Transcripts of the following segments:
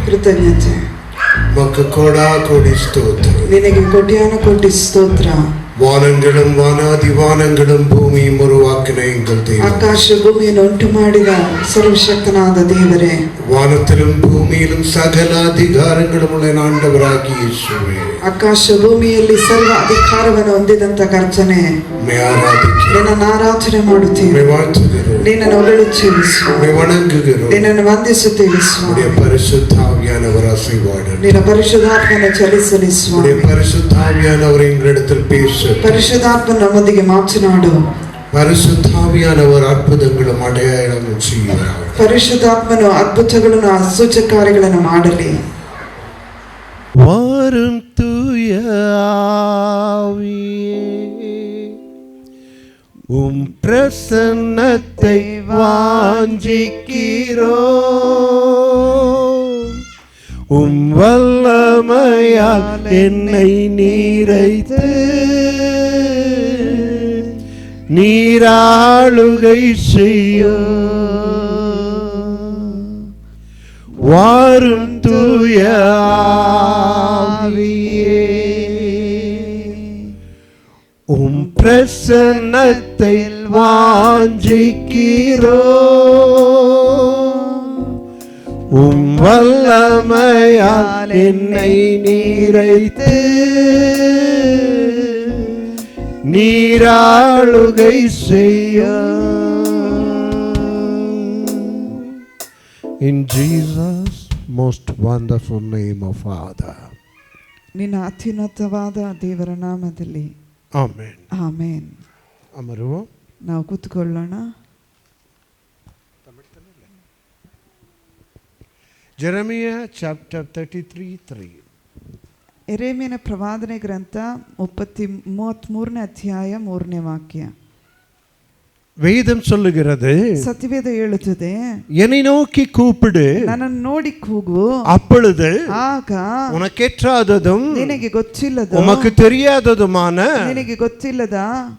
ಕೃತಜ್ಞತೆ ನಿನಗೆ ಕೋಟ್ಯಾನ ಕೋಟಿ ಸ್ತೋತ್ರ. வானங்களும் வானாதி வானங்களும் பூமியும் உருவாக்கின எங்கள் தேவன், ஆகாಶ பூமிಯನ್ನು ಉಂಟು ಮಾಡಿದ ಸರ್ವಶಕ್ತನಾದ ದೇವರೇ, வானத்திலும் பூமியிலும் சகல அதிகாரங்களும் உள்ள ஆண்டவராகிய இயேசுவே, ಆಕಾಶ ಭೂಮಿಯಲ್ಲಿ ಸರ್ವ ಅಧಿಕಾರವನ್ನು ಹೊಂದಿದಂತ ಕರ್ತನೇ, ನಿನ್ನನ್ನು ಆರಾಧನೆ ಮಾಡುತ್ತೇವೆ, ನಿನ್ನನ್ನು ಹೊಗಳುತ್ತೇವೆ, ನಿನ್ನನ್ನು ವಂದಿಸುತ್ತೇವೆ ಸ್ವಾಮಿ. ಪರಿಶುದ್ಧ ಆವಿಯಾನವರ ಆಶೀರ್ವಾದ, ನಿನ್ನ ಪರಿಶುದ್ಧಾತ್ಮನ ಚಲಿಸಲಿ ಸ್ವಾಮಿ. ಪರಿಶುದ್ಧ ಆವಿಯಾನವರ எங்களிடத்தில் பேச, ಪರಿಶುದ್ಧಾತ್ಮ ನಮ್ಮೊಂದಿಗೆ ಮಾತನಾಡು. ಪರಿಶುದ್ಧಾವಿಯಾನವರ ಅದ್ಭುತಗಳು ಅಡೆಯಾಳಗಳನ್ನು செய்கிறார். ಪರಿಶುದ್ಧಾತ್ಮನು ಅದ್ಭುತಗಳನ್ನು ಸೂಚಕಕಾರ್ಯಗಳನ್ನು ಮಾಡಲಿ. வாரும் தூய ஆவியே, உம் பிரசன்னத்தை வாஞ்சிக்கிறோம், உம் வல்லமையால் என்னை நீரைத்து நீராளுகை செய்யும். வாரும் தூய ஆவியே, உம் பிரசன்னத்தை வாஞ்சிக்கிறோம், உம் வல்லமையால் என்னை நீரைத்து நீராளுகை செய்யும். In Jesus' most wonderful name of Father. ನಿನ್ನ ಅತ್ಯುನ್ನತವಾದ ದೇವರ ನಾಮದಲ್ಲಿ ಆಮೆನ್. ಆಮೆನ್. ಅಮರು ನಾವು ಕೂತ್ಕೊಳ್ಳೋಣ. Jeremiah chapter 33:3. ಯೆರೆಮೀಯನ ಪ್ರವಾದನೆ ಗ್ರಂಥ 33ನೇ ಅಧ್ಯಾಯ 3ನೇ ವಾಕ್ಯ. வேதம் சொல்லுகிறது, ಸತ್ಯವೇದ ಹೇಳುತ್ತದೆ, என்னை நோக்கி கூப்பிடு, ನನ್ನನ್ನು ನೋಡಿ ಕೂಗು, அப்பொழுது ಆಗ உனக்கேற்றாததும் ನಿನಗೆ ಗೊತ್ತಿಲ್ಲದ, உமக்கு தெரியாததுமான ನಿನಗೆ ಗೊತ್ತಿಲ್ಲದ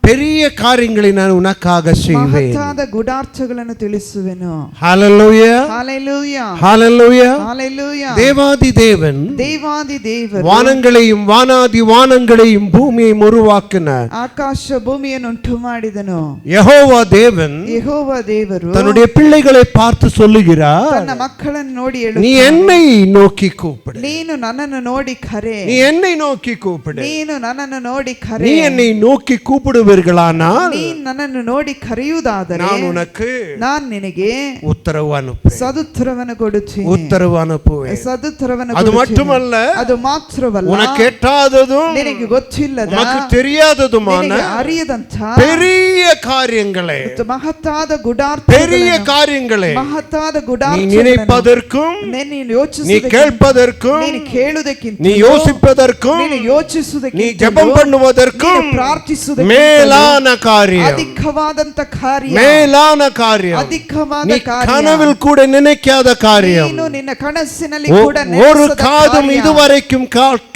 பெரிய காரியங்களை நான் உனக்காக செய்வேன். ಮಹತ್ತಾದ ಗೂಢಾರ್ಥಗಳನ್ನು ತಿಳಿಸುವೆನು. ஹalleluya, ஹalleluya, ஹalleluya, ஹalleluya. தேவாதி தேவன், ದೇವಾದಿ ದೇವರು வானங்களையும் வானாதி வானங்களையும் பூமியையும் உருவாக்கின ಆಕಾಶ ಭೂಮಿಯನ್ನು ಉಂಟು ಮಾಡಿದನು. யெகோவா தேவன், ಯೆಹೋವ ದೇವರು தன்னுடைய பிள்ளைகளை பார்த்து சொல்லுகிறார், ತನ್ನ ಮಕ್ಕಳನ್ನು ನೋಡಿ ಹೇಳುತ್ತಾನೆ, நீ என்னை நோக்கி கூப்பிடு, ನೀನು ನನ್ನನ್ನು ನೋಡಿ ಕರೆ, நீ என்னை நோக்கி கூப்பிடு, ನೀನು ನನ್ನನ್ನು ನೋಡಿ ಕರೆ, நீ என்னை நோக்கி கூப்பிடுவீர்களானால் ನೀನು ನನ್ನನ್ನು ನೋಡಿ ಕರೆಯುವುದಾದರೆ நான் உனக்கு ನಾನು ನಿನಗೆ உத்தரவு அனுப்புவேன், ಸದುತ್ತರವನ್ನು ಕೊಡುತ್ತೇನೆ, உத்தரவு அனுப்புவேன். ಸದುತ್ತರವನ್ನು அது ಕೊಡುತ್ತೇನೆ. மட்டுமல்ல, ಅದು ಮಾತ್ರವಲ್ಲ, உனக்கு எட்டாததும் ನಿನಗೆ ಗೊತ್ತಿಲ್ಲದ, உனக்கு தெரியாததுமான ನಿನಗೆ ಅರಿಯದಂತ பெரிய காரியங்களை, ಮಹತ್ತಾದ பெரிய ಗುಡಾರ್ಥಗಳನ್ನು, காரியங்களை ಮಹತ್ತಾದ நீ ಗುಡಾರ್ಥಗಳನ್ನು நினைப்பதற்கும், ನೀನು நீ ಯೋಚಿಸುವುದಕ್ಕಿಂತ, கேட்பதற்கும், ನೀನು ಕೇಳುವುದಕ್ಕಿಂತ, நீ யோசிப்பதற்கும், ನೀನು நீ ಯೋಚಿಸುವುದಕ್ಕಿಂತ, ஜெபம் பண்ணுவதற்கும் ನೀನು ಪ್ರಾರ್ಥಿಸುವುದಕ್ಕಿಂತ மேலான காரியம், ಅಧಿಕವಾದಂತ ಕಾರ್ಯ, மேலான காரியம், ಅಧಿಕವಾದ நீ ಕಾರ್ಯ, கனவில் கூட நினைக்காத காரியம், ನೀನು ನಿನ್ನ ಕನಸಿನಲ್ಲಿ ಕೂಡ ஒரு ನೆನೆಸದ காதும் ಕಾರ್ಯ, இதுவரைக்கும்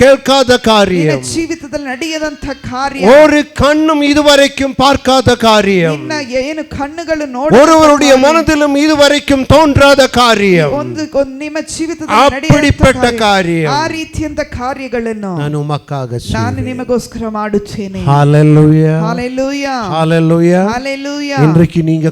கேட்காத ನಿನ್ನ காரியம், ಜೀವಿತದಲ್ಲಿ ನಡೆಯದಂತ ಕಾರ್ಯ, ஒரு கண்ணும் இதுவரைக்கும் பார்க்காத காரியம், ನಿನ್ನ ಏನು ಕಣ್ಣುಗಳು ஒருவருடைய மனதிலும் இதுவரைக்கும் தோன்றாத காரியம், ಒಂದು ನಿಮ್ಮ ಜೀವಿತದಲ್ಲಿ அப்படிப்பட்ட ನಡೆಯುವಂತ காரியம் ಆ ರೀತಿಯಂತ ಕಾರ್ಯಗಳನ್ನು நான் உமக்காக ನಾನು செய்வேன். ನಿಮಗೋಸ್ಕರ ಮಾಡುತ್ತೇನೆ. ஹalleluya, ஹalleluya, ஹalleluya. ஹalleluya. இன்றைக்கு நீங்க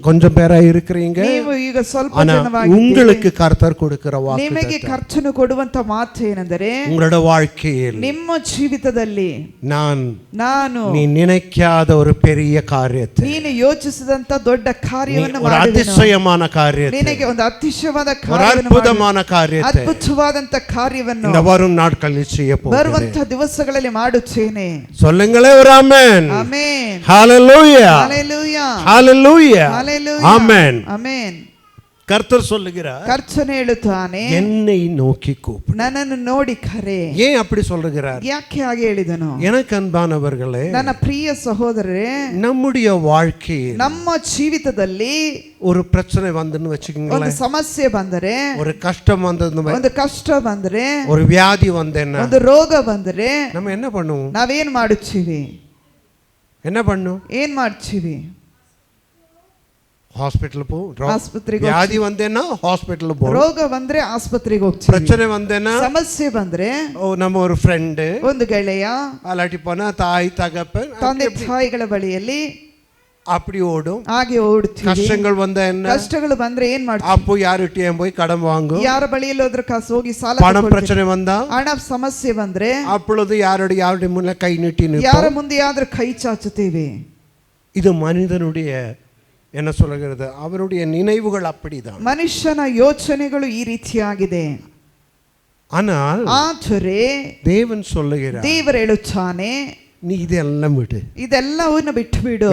கொஞ்சம் பேரா இருக்கிறீங்க, ನೀವು ಈಗ ಸ್ವಲ್ಪ ஆனா ಜನವಾಗಿದ್ದೀರಿ. உங்களுக்கு கர்த்தர் கொடுக்கிற ನಿಮಗೆ வாக்கு ಕರ್ತನು ಕೊಡುವಂತ ಮಾತು ಏನೆಂದರೆ, உங்களோட வாழ்க்கையில் ನಿಮ್ಮ ಜೀವಿತದಲ್ಲಿ ನಾನು நீ நினைக்காத ஒரு பெரிய காரியத்தை, ನೀನು ಯೋಚಿಸಿದಂತ ದೊಡ್ಡ ಕಾರ್ಯವನ್ನು ஒரு அதிசயமான காரியத்தை, ನಿನಗೆ ಒಂದು ಅತಿಶಯವಾದ ஒரு ಕಾರ್ಯವನ್ನು அற்புதமான காரியத்தை ಅದ್ಭುತವಾದಂತ ಕಾರ್ಯವನ್ನು இந்த வரும் நாட்களில் செய்ய போகிறேன். ಬರುವಂತ ದಿವಸಗಳಲ್ಲಿ ಮಾಡುತ್ತೇನೆ. சொல்லுங்களே ஒரு ஆமென். ಆಮೆನ್. ஹalleluya, ஹalleluya, ஹalleluya, ஹalleluya, ஆமென். ಆಮೆನ್. கர்த்தர் சொல்லுகிறார், ಕರ್ತನು ಹೇಳುತ್ತಾನೆ, என்னை நோக்கி கூப்பிடு. ನನ್ನನ್ನು ನೋಡಿ ಕರೆ. ஏன் அப்படி சொல்லுகிறார்? ಯಾಕೆ ಹಾಗೆ ಹೇಳಿದನು? எனக்கு அன்பானவர்களே, ನನ್ನ ಪ್ರಿಯ ಸಹೋದರರೇ, நம்முடைய வாழ்க்கையில் ನಮ್ಮ ಜೀವಿತದಲ್ಲಿ ஒரு பிரச்சனை வந்துன்னு ಒಂದು வச்சுக்கோங்களேன், ಸಮಸ್ಯೆ ಬಂದರೆ, ஒரு கஷ்டம் வந்தது, ಒಂದು ಕಷ್ಟ ಬಂದರೆ, ஒரு வியாதி வந்தேன்னா ಒಂದು ರೋಗ ಬಂದರೆ நம்ம என்ன பண்ணுவோம்? ನಾವೇನ್ ಮಾಡುತ್ತೀವಿ? என்ன பண்ணும்? ಏನ್ ಮಾಡ್ತೀವಿ? ಹಾಸ್ಪಿಟಲ್ ಪೋ ಆಸ್ಪತ್ರೆಗೆ ವ್ಯಾಧಿ ಒಂದೇನಾ ಹಾಸ್ಪಿಟಲ್ ಪೋ ರೋಗ ಬಂದ್ರೆ ಆಸ್ಪತ್ರೆಗೆ ಹೋಗ್ತೀವಿ. ಪ್ರಚನೆ ಒಂದೇನಾ ಸಮಸ್ಯೆ ಬಂದ್ರೆ ನಮ್ಮ ஒரு ಫ್ರೆಂಡ್ ಒಂದು ಗೆಳೆಯ ಅಲಾಟಿ ಪೋನ ತಾಯಿ ತಗಪ್ಪನ್ ತಂದೆ ತಾಯಿಗಳ ಬಳಿಯಲ್ಲಿ அப்படி ஓடும். ಹಾಗೆ ಓಡ್ತೀವಿ. ಕಷ್ಟಗಳು ಬಂದ என்ன ಕಷ್ಟಗಳು ಬಂದ್ರೆ ಏನ್ ಮಾಡ್ತೀವಿ? அப்போ யார்கிட்டயும் போய் கடன் வாங்கும். ಯಾರ ಬಳಿಯಲ್ಲಿ ಹೋದ್ರೆ ಕಾಸು ಹೋಗಿ ಸಾಲ பண பிரச்சனை வந்தா ಹಣ ಸಮಸ್ಯೆ ಬಂದ್ರೆ அப்பொழுது யாருடைய முன்ன கை நீட்டி நிற்போம். ಯಾರ ಮುಂದೆ ಆದ್ರೆ ಕೈ ಚಾಚುತ್ತೇವೆ. இது மனிதனுடைய என்ன சொல்கிறது, அவருடைய நினைவுகள் அப்படிதான். ಮನುಷ್ಯನ ಯೋಚನೆಗಳು ಈ ರೀತಿಯಾಗಿದೆ. ஆனால் ಆದರೆ தேவன் சொல்லுகிறார், ದೇವರು ಹೇಳುತ್ತಾನೆ, நீ இதெல்லாம் விடு, ಇದೆಲ್ಲವನ್ನು ಬಿಟ್ಟು ಬಿಡು.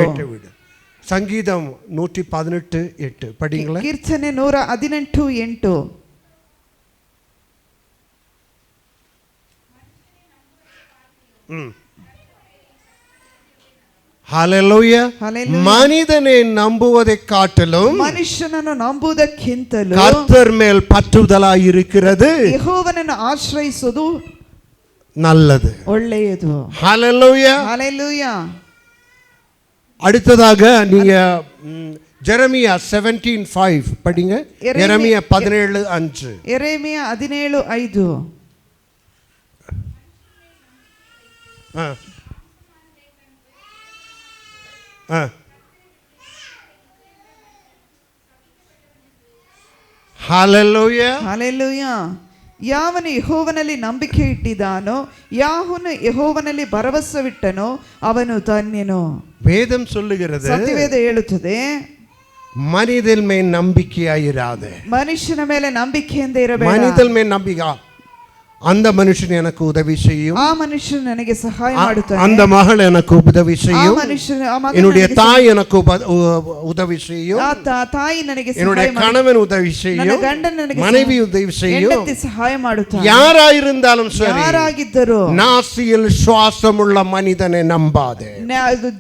சங்கீதம் 118:8 படிங்களா? ಕೀರ್ತನೆ 118:8. ஹalleluya. மனிதனை நம்புவதை காட்டிலும் ಮನುಷ್ಯನನ್ನು ನಂಬುವುದಕ್ಕಿಂತಲೂ கர்த்தர் மேல் பற்றுதலாய் இருக்கிறது ಯೆಹೋವನನ್ನು ಆಶ್ರಯಿಸುವುದು நல்லது, ಒಳ್ಳೆಯದು. ஹalleluya. ஹalleluya. அடுத்ததாக நீங்க ஜெரமியா 17:5 படிங்க. எரேமியா 17:5. எரேமியா 17:5. ஹalleluya. ஹalleluya. ಯಾವನು ಯೆಹೋವನಲ್ಲಿ ನಂಬಿಕೆ ಇಟ್ಟಿದ್ದಾನೋ, ಯಾವನು ಯೆಹೋವನಲ್ಲಿ ಭರವಸವಿಟ್ಟನೋ ಅವನು ಧನ್ಯನು. வேதம் சொல்லுகிறது, ಸತ್ಯವೇದ ಹೇಳುತ್ತದೆ, மனிதன் மேல் நம்பிக்கையாயிராதே. ಮನುಷ್ಯನ ಮೇಲೆ ನಂಬಿಕೆಯಿಂದ ಇರಬೇಡ. மனிதன் மேல் நம்பிக்கை, அந்த மனுஷன் எனக்கு உதவி செய்யும், ಆ ಮನುಷ್ಯನು ನನಗೆ ಸಹಾಯ ಮಾಡುತ್ತಾನೆ, அந்த மகள் எனக்கு உதவி செய்யும், என்னுடைய தாய் எனக்கு உதவி செய்யும், ತಾಯಿ ನನಗೆ என்னுடைய கணவன் உதவி செய்யும், மனைவி உதவி செய்யும், ಸಹಾಯ ಮಾಡುತ್ತಾನೆ. யாராயிருந்தாலும் சரி, ಯಾರಾಗಿದ್ದರೂ நாசியில் சுவாசமுள்ள மனிதனை நம்பாதே.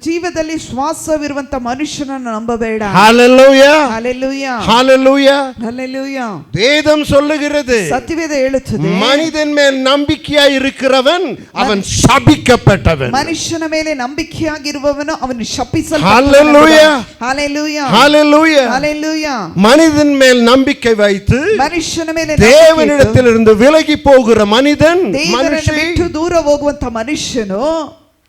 ಜೀವದಲ್ಲಿ ಶ್ವಾಸವಿರುವಂತ ಮನುಷ್ಯನನ್ನು ನಂಬಬೇಡ. ஹalleluya. ஹalleluya. ஹalleluya. ஹalleluya. வேதம் சொல்லுகிறது, ಸತ್ಯವೇದ ಹೇಳುತ್ತದೆ, மனிதன் மேல் நம்பிக்கையாய் இருக்கிறவன் அவன் சபிக்கப்பட்டவன். ಮನುಷ್ಯನ ಮೇಲೆ ನಂಬಿಕೆಯಾಗಿರುವವನು ಅವನು ಶಪಿಸಲ್ಪಟ್ಟವನು. ஹalleluya. ஹalleluya. ஹalleluya. ஹalleluya. மனிதன் மேல் நம்பிக்கை வைத்து ಮನುಷ್ಯನ ಮೇಲೆ தேவனிடத்திலிருந்து விலகி போகிற மனிதன், ದೇವರನ್ನು ಬಿಟ್ಟು ದೂರ ಹೋಗುವಂತ ಮನುಷ್ಯನು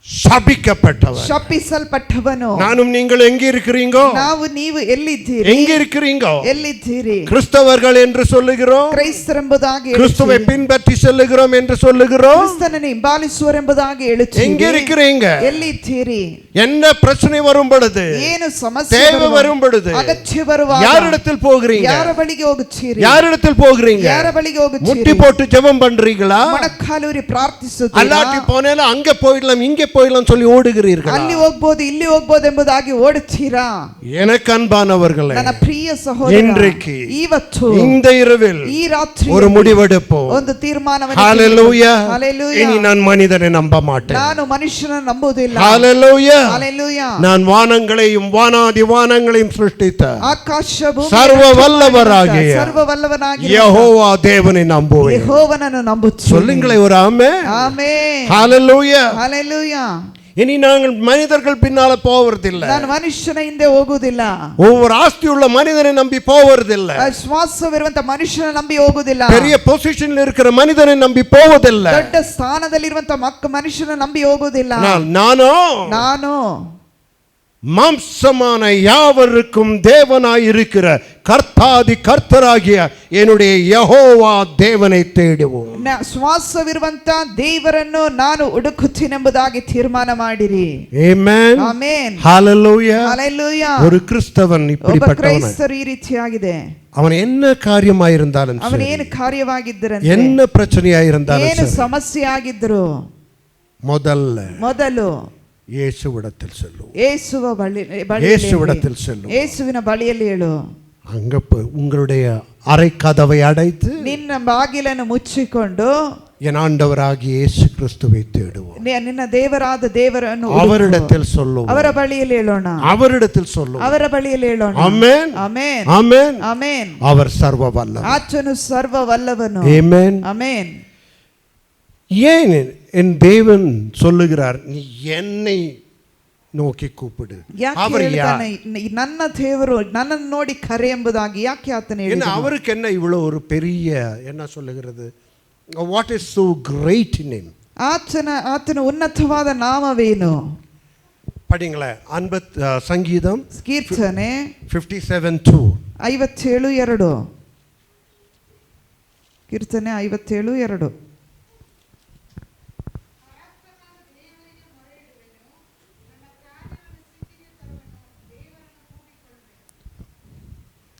சபிக்கப்பட்டவன், ಶಪಿಸಲ್ಪಟ್ಟವನು. நானும் நீங்கள் எங்கே இருக்கிறீங்கோ? ನಾವು ನೀವು ಎಲ್ಲಿದ್ದೀರಿ? எங்கே இருக்கிறீங்கோ? ಎಲ್ಲಿದ್ದೀರಿ? கிறிஸ்தவர்கள் என்று சொல்லுகிறோம், ಕ್ರೈಸ್ತರೆಂಬುದಾಗಿ கிறிஸ்துவை பின்பற்றி செல்லுகிறோம் என்று சொல்லுகிறோம். ಕ್ರಿಸ್ತನನ್ನು ಹಿಂಬಾಲಿಸುವರೆಂಬುದಾಗಿ ಹೇಳುತ್ತೀರಿ. எங்கே இருக்கிறீங்க? ಎಲ್ಲಿದ್ದೀರಿ? என்ன பிரச்சனை வரும் பொழுது, ಏನು ಸಮಸ್ಯೆ தேவை வரும் பொழுது, ಅಗತ್ಯ ಬರುವಾಗ யாரிடத்தில் போகிறீங்க? ಯಾರ ಬಳಿಗೆ ಹೋಗುತ್ತೀರಿ? யாரிடத்தில் போகிறீங்க? ಯಾರ ಬಳಿಗೆ ಹೋಗುತ್ತೀರಿ? முட்டி போட்டு ஜெபம் பண்றீங்களா? ಮೊಣಕಾಲೂರಿ ಪ್ರಾರ್ಥಿಸುತ್ತೀರಾ? அல்லாட்டி போனேல அங்க போயிடலாம் இங்க போயிடலாம் சொல்லி ஓடுகிறீர்களா? ಅಲ್ಲಿ ಹೋಗಬಹುದು ಇಲ್ಲಿ ಹೋಗಬಹುದು ಎಂಬುದಾಗಿ ಓಡುತ್ತೀರಾ? எனக்கு அன்பானவர்களே, ನನ್ನ ಪ್ರಿಯ ಸಹೋದರ, இன்றைக்கு ಇವತ್ತು இந்த இரவில் ಈ ರಾತ್ರಿ ஒரு முடிவெடுப்போம். ಒಂದು ತೀರ್ಮಾನವನ್ನು ஹalleluya. ஹalleluya. இனி நான் மனிதனை நம்ப மாட்டேன். ನಾನು ಮನುಷ್ಯನನ್ನು ನಂಬುವುದಿಲ್ಲ. ஹalleluya. ஹalleluya. நான் வானங்களையும் வானாதி வானங்களையும் சிருஷ்டித்த ಆಕಾಶ ಭೂಮಿ ಸರ್ವ ವಲ್ಲವರಾಗಿಯ ಸರ್ವವಲ್ಲವನಾಗಿರುವ ಯೆಹೋವ ದೇವனை நம்புவேன். ಯೆಹೋವನನ್ನು ನಂಬುತ್ತೇನೆ. சொல்லுங்களேன் ஒரு ஆமென். ಆಮೆನ್. ஹalleluya. ஹalleluya. இனி நாங்கள் மனிதர்கள் பின்னால போவதில்லை. ನಾನು ಮನುಷ್ಯನ ಹಿಂದೆ ಹೋಗುವುದಿಲ್ಲ. ஒவ்வொரு ஆஸ்தியுள்ள மனிதனை நம்பி போவதில்லை. ಶ್ವಾಸವಿರುವಂತ ಮನುಷ್ಯನ ನಂಬಿ ಹೋಗುವುದಿಲ್ಲ. பெரிய பொசிஷன்ல இருக்கிற மனிதனை நம்பி போவதில்லை. ದೊಡ್ಡ ಸ್ಥಾನದಲ್ಲಿರುವಂತ ಮನುಷ್ಯನ ನಂಬಿ ಹೋಗುವುದಿಲ್ಲ. ನಾನು மாம்சமான யாவருக்கும் தேவனாய் இருக்கிற கர்த்தாதி கர்த்தராகிய என்னுடைய யெகோவா தேவனை தேடுவோம். ಶ್ವಾಸವಿರುವಂತ ದೇವರನ್ನು ನಾನು ಹುಡುಕುತ್ತೇನೆಂಬುದಾಗಿ ತೀರ್ಮಾನ ಮಾಡಿರಿ. ಆಮೆನ್. ಆಮೆನ್. ஹalleluya. ஹalleluya. ஒரு கிறிஸ்தவன் இப்படிப்பட்டவன். ಕ್ರೈಸ್ತರು ಈ ರೀತಿಯಾಗಿದೆ. அவன் என்ன காரியமாயிருந்தாலும் ಅವನು ಏನು ಕಾರ್ಯವಾಗಿದ್ದರಂತೆ, என்ன பிரச்சனையாயிருந்தாலும் ಏನು ಸಮಸ್ಯೆ ಆಗಿದ್ರು ಮೊದಲು இயேசுவிடத்தில் செல்லும். இயேசுவிடத்தில் செல்லும். இயேசுவிನ ಬಳಿಯಲ್ಲಿ ಹೇಳು. அங்க உங்களுடைய அறை கதவை அடைத்து ನಿನ್ನ ಬಾಗಿಲನ್ನು ಮುಚ್ಚಿಕೊಂಡು என் ஆண்டவராகிய இயேசு கிறிஸ்துவை தேடுவோம். ನಿನ್ನ ದೇವರಾದ ದೇವರನ್ನು அவரிடத்தில் சொல்லுவோம். ಅವರ ಬಳಿಯಲ್ಲಿ ಹೇಳೋಣ. அவரிடத்தில் சொல்லுவோம். ಅವರ ಬಳಿಯಲ್ಲಿ ಹೇಳೋಣ. ಆಮೆನ್. ಆಮೆನ್. ಆಮೆನ್. ಆಮೆನ್. அவர் சர்வ வல்லவர். ಆತನು ಸರ್ವ ವಲ್ಲವನು. ஆமென். ಆಮೆನ್. ஏன் என் தேவன் சொல்லுகிறார், நீ என்னை நோக்கி கூப்பிடு. ಯಾಕೆ அவர் யார்? ಹೇಳ್ತಾನೆ, ನನ್ನ ದೇವರು ನನ್ನನ್ನು ನೋಡಿ ಕರೆ ಎಂಬುದಾಗಿ ಯಾಕೆ ಆತನು என்ன ಹೇಳಿದನು? அவருக்கு என்ன இவ்வளவு ஒரு பெரிய என்ன சொல்லுகிறது? What is so great in him? ಆತನ ಉನ್ನತವಾದ ನಾಮವೇನು? படிங்களேன் சங்கீதம் ಕೀರ್ತನೆ 57:2. 57:2. ಕೀರ್ತನೆ 57:2.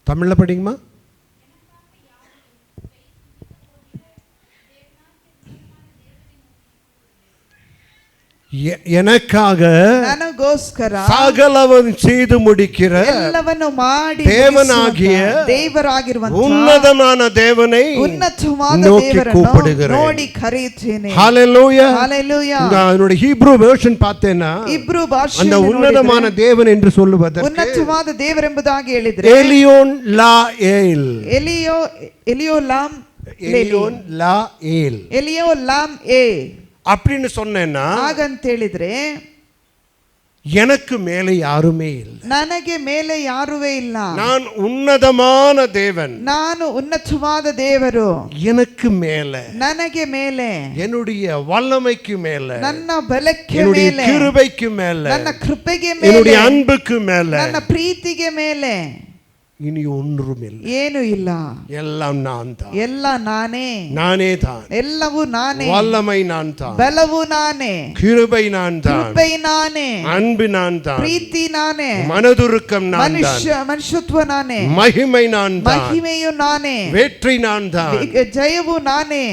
தமிழ்ல படிங்கம்மா. எனக்காக ನನಗೋಸ್ಕರ சகலவன் செய்து முடிக்கிற ಎಲ್ಲವನ್ನು ಮಾಡಿ தேவனாகிய ದೇವರಾಗಿರುವಂತ உன்னதமான தேவனை ಉನ್ನತವಾದ நோக்கி ದೇವರನ್ನು கூப்பிடுகிறேன். ನೋಡಿ ಕರೆಯುತ್ತೇನೆ. ஹalleluya. ஹalleluya. என்னோட ஹீப்ரு வெர்ஷன் பார்த்தேனா ಇಬ್ರು ಭಾಷೆ அந்த உன்னதமான தேவன் என்று சொல்லுவதற்கு ಉನ್ನತವಾದ ದೇವರೆಂಬುದಾಗಿ ಹೇಳಿದ್ರೆ எலியோன் லா ஏல், ಎಲಿಯೋಲಾಮ್ எலியோன் லா ஏல் ಎಲಿಯೋಲಾಮ್ ಏ அப்படின்னு சொன்னேன்னா ಹಾಗಂತ ಹೇಳಿದ್ರೆ எனக்கு மேலே யாருமே இல்லை, ನನಗೆ ಮೇಲೆ ಯಾರುವೇ ಇಲ್ಲ, நான் உன்னதமான தேவன், ನಾನು ಉನ್ನತವಾದ ದೇವರು, எனக்கு மேல ನನಗೆ ಮೇಲೆ என்னுடைய வல்லமைக்கு மேல ನನ್ನ ಬಲಕ್ಕೆ என்னுடைய ಮೇಲೆ கிருபைக்கு மேல ನನ್ನ ಕೃಪೆಗೆ ಮೇಲೆ என்னுடைய அன்புக்கு மேல ನನ್ನ ಪ್ರೀತಿಗೆ ಮೇಲೆ இனி ஒன்றும் இல்லை, ಏನು ಇಲ್ಲ, எல்லாம் நான் தான், ಎಲ್ಲ ನಾನೇ, நானே தான், ಎಲ್ಲವೂ ನಾನೇ, வல்லமை நான் தான், ಬಲವು ನಾನೇ, கிருபை நான் தான், ಕೃಪೆ ನಾನೇ, அன்பு நான் தான், ಪ್ರೀತಿ ನಾನೇ, மனதுருக்கம் நான் தான், ಮನುಷ್ಯತ್ವ ನಾನೇ, மகிமை நான் தான், ಮಹಿಮೆಯು ನಾನೇ, வெற்றி நான் தான், ಜಯವು ನಾನೇ,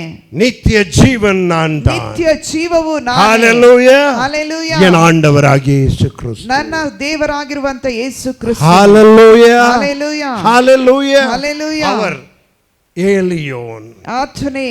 நித்திய ஜீவன் நான் தான். ನಿತ್ಯ ಜೀವವು ನಾನೇ. ஹalleluya. ஹalleluya. என் ஆண்டவராகிய இயேசு கிறிஸ்து. ನನ್ನ ದೇವರಾಗಿರುವಂತ ಯೇಸು ಕ್ರಿಸ್ತ. ஹalleluya. ஹalleluya. ஹalleluya. ஹalleluya. அவர் ஏலியோன், ಆತನೇ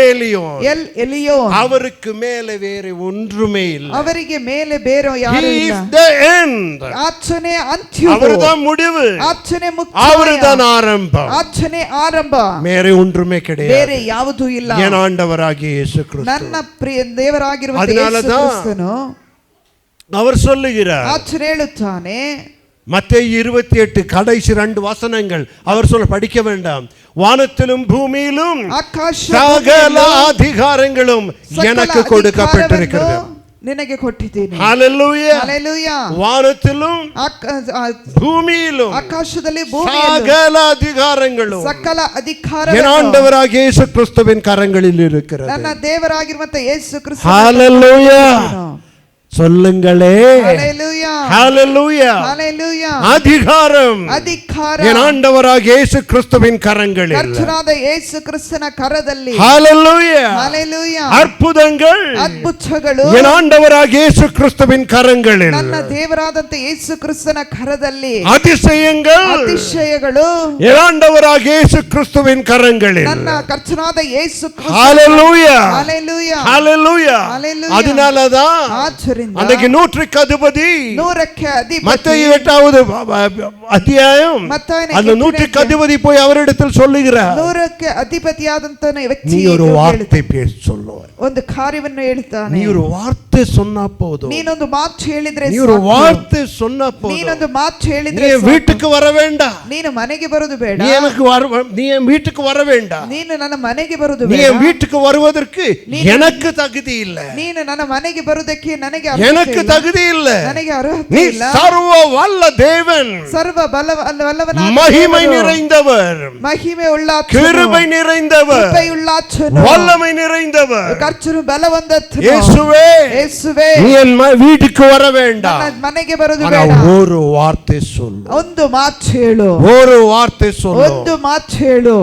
ஏலியோன், ಎಲಿಯೋನ್. அவருக்கு மேலே வேற ஒன்றுமே இல்லை. ಅವರಿಗೆ ಮೇಲೆ ಬೇರೆ ಯಾರು He ಇಲ್ಲ. is the end. ಆತನೇ ಅಂತ್ಯ, அவர்தான் முடிவு, ಆತನೇ ಮುಕ್ತಾಯ, அவர்தான் ஆரம்பம், ಆತನೇ ಆರಂಭ, வேற ஒன்றுமே கிடையாது. ಬೇರೆ ಯಾವುದೂ ಇಲ್ಲ. என் ஆண்டவராகிய இயேசு கிறிஸ்து. ನನ್ನ ಪ್ರಿಯ ದೇವರಾಗಿರುವಂತ ಯೇಸು அதனாலதான் ಕ್ರಿಸ್ತನು அவர் சொல்லுகிறார், ಆತನೇ ಹೇಳುತ್ತಾನೆ, மத்தேயு 28 கடைசி 2 வசனங்கள் அவர் சொல்ல படிக்க வேண்டாம். வானத்திலும் பூமியிலும் சகல அதிகாரங்களும் எனக்கு கொடுக்கப்பட்டிருக்கிறது. ನಿನಗೆ ಕೊಟ್ಟಿದ್ದೇನೆ. ஹalleluya. ஹalleluya. வானத்திலும் பூமியிலும் ಆಕಾಶದಲ್ಲಿ ಭೂಮಿಯಲ್ಲೂ சகல அதிகாரங்களும் ಸಕಲ ಅಧಿಕಾರ என் ஆண்டவராகிய இயேசு கிறிஸ்துவின் கரங்களில் இருக்கிறது. ನನ್ನ ದೇವರಾಗಿರುವಂತ ಯೇಸು ಕ್ರಿಸ್ತ. ஹalleluya. சொல்லுங்களே. ஹalleluya. ஹalleluya. ஹalleluya. அதிகாரம் என் ஆண்டவராகிய இயேசு கிறிஸ்துவின் கரங்களில், கர்த்தராದ ಯೇಸು ಕ್ರಿಸ್ತನ ಕರದಲ್ಲಿ. ஹalleluya. ஹalleluya. அற்புதங்கள் ಅದ್ಭುತಗಳು என் ஆண்டவராகிய இயேசு கிறிஸ்துவின் கரங்களில், ನನ್ನ ದೇವರಾದಂತ ಯೇಸು ಕ್ರಿಸ್ತನ ಕರದಲ್ಲಿ. அதிசயங்கள் அதிசಯಗಳು என் ஆண்டவராகிய இயேசு கிறிஸ்துவின் கரங்களில். ನನ್ನ ಕರ್ತನಾದ ಯೇಸು ಕ್ರಿಸ್ತ. ஹalleluya. ஹalleluya. ஹalleluya. ஹalleluya. அதனாலதான் ಆದ್ದರಿಂದ அன்றைக்கு 100க்கு அதிபதி, ನೂರಕ್ಕೆ ಅಧಿಪತಿ, மத்தேயு 8வது அத்தியாயம், அந்த 100க்கு அதிபதி போய் அவரிடத்தில் சொல்லுகிறார், ನೂರಕ್ಕೆ ಅಧಿಪತಿಯಾದಂತ ವ್ಯಕ್ತಿ நீ ஒரு வார்த்தை பேச சொல்லுவார், ಒಂದು ಕಾರ್ಯವನ್ನು ಹೇಳ್ತಾನೆ. நீ ஒரு வார்த்தை சொன்னா போதும், ನೀನೊಂದು ಮಾತು ಹೇಳಿದ್ರೆ நீ ஒரு வார்த்தை சொன்னா போதும், ನೀನೊಂದು ಮಾತು நீ ಹೇಳಿದ್ರೆ என் வீட்டுக்கு வர வேண்டாம், ನೀನು ಮನೆಗೆ ಬರುವುದು ಬೇಡ, நீ என் வீட்டுக்கு வர வேண்டாம், ನೀನು ನನ್ನ ಮನೆಗೆ ಬರುವುದು நீ ಬೇಡ, என் வீட்டுக்கு வருவதற்கு எனக்கு தகுதி இல்லை, ನೀನು ನನ್ನ ಮನೆಗೆ ಬರುವುದಕ್ಕೆ ನನಗೆ எனக்கு தகுதி இல்லை, ನನಗೆ ಅರ್ಹತೆ நீ ಇಲ್ಲ, சர்வ வல்ல தேவன், ಸರ್ವ ಬಲವನಾದ மகிமை நிறைந்தவர், ಮಹಿಮೆ ಉಳ್ಳಾತನು, கிருபை நிறைந்தவர், ಕೃಪೆ ಉಳ್ಳಾತನು, வல்லமை நிறைந்தவர், ಕರ್ತನು ಬಲವಂತನು, இயேசுவே, ಯೇಸುವೇ, நீ என் வீட்டுக்கு வர வேண்டாம், ನನ್ನ ಮನೆಗೆ ಬರುವುದು ஆனா ಬೇಡ, ஒரு வார்த்தை சொல்லு, ಒಂದು ಮಾತು ಹೇಳು, ஒரு வார்த்தை சொல்லு, ಒಂದು ಮಾತು ಹೇಳು,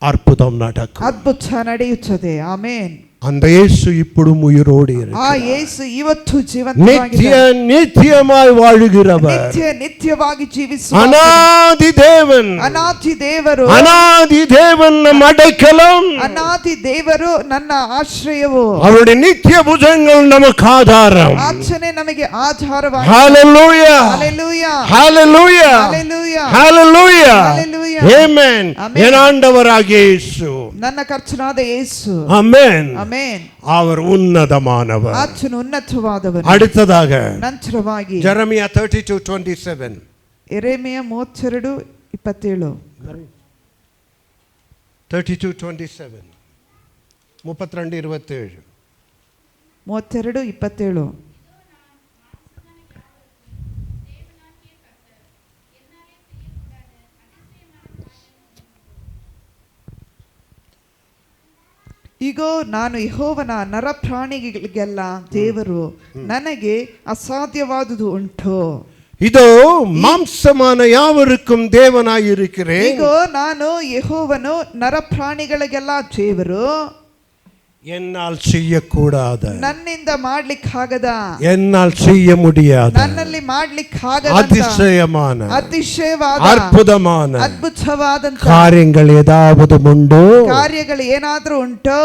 அற்புதம் நடக்கும். ಅದ್ಭುತ ನಡೆಯುತ್ತದೆ. ಆಮೆನ್. அந்த இயேசு இப்படும் உயிரோடு ಆ இருக்கிறார். ಯೇಸು ಇವತ್ತು நித்திய ಜೀವಂತವಾಗಿದ್ದಾನೆ, நித்தியமாய் வாழுகிறவர், ನಿತ್ಯವಾಗಿ ಜೀವಿಸುವ அநாதி தேவன், ಅನಾದಿ ದೇವರು, அநாதி தேவன் நம் அடைக்கலம், ಅನಾದಿ ದೇವರು ನನ್ನ ಆಶ್ರಯವು, அவருடைய நித்திய புஜங்கள் நமக்கு ஆதாரம். ಆಚನೆ ನಮಗೆ ಆಧಾರವಾಗಿದೆ. ஹalleluya. ஹalleluya. ஹalleluya. ஹalleluya. ஹalleluya. ஹalleluya. ஆமென். என் ஆண்டவராகிய இயேசு. ನನ್ನ ಕರ್ತನಾದ ಯೇಸು. ஆமென். ಆಮೆನ್. அவர் உன்னதமானவர். ಆತನು ಉನ್ನತವಾದವನು. அடுத்ததாக ನಂತರವಾಗಿ ಜೆರೆಮಿಯ 32:27. ಯೆರೆಮೀಯ 32:27. 32:27. 32:27. 32:27. ಇಗೋ ನಾನು ಯೆಹೋವನ ನರಪ್ರಾಣಿಗಳಿಗೆಲ್ಲ ದೇವರು, ನನಗೆ ಅಸಾಧ್ಯವಾದುದು ಉಂಟು. இதோ மாம்சமான யாவருக்கும் தேவனாயிருக்கிறேன். ಇಗೋ ನಾನು ಯೆಹೋವನು ನರಪ್ರಾಣಿಗಳಿಗೆಲ್ಲ ದೇವರು, என்னால் செய்யக்கூடாத, ನನ್ನಿಂದ ಮಾಡ್ಲಿಕ್ಕಾಗದ, என்னால் செய்ய முடியாத, ನನ್ನಲ್ಲಿ ಮಾಡ್ಲಿಕ್ಕಾಗದ, அதிசயமான, ಅತಿಶಯವಾದ, அற்புதமான ಅದ್ಭುತವಾದಂತ காரியங்கள் ஏதாவது உண்டோ? ಕಾರ್ಯಗಳು ಏನಾದ್ರೂ ಉಂಟೋ?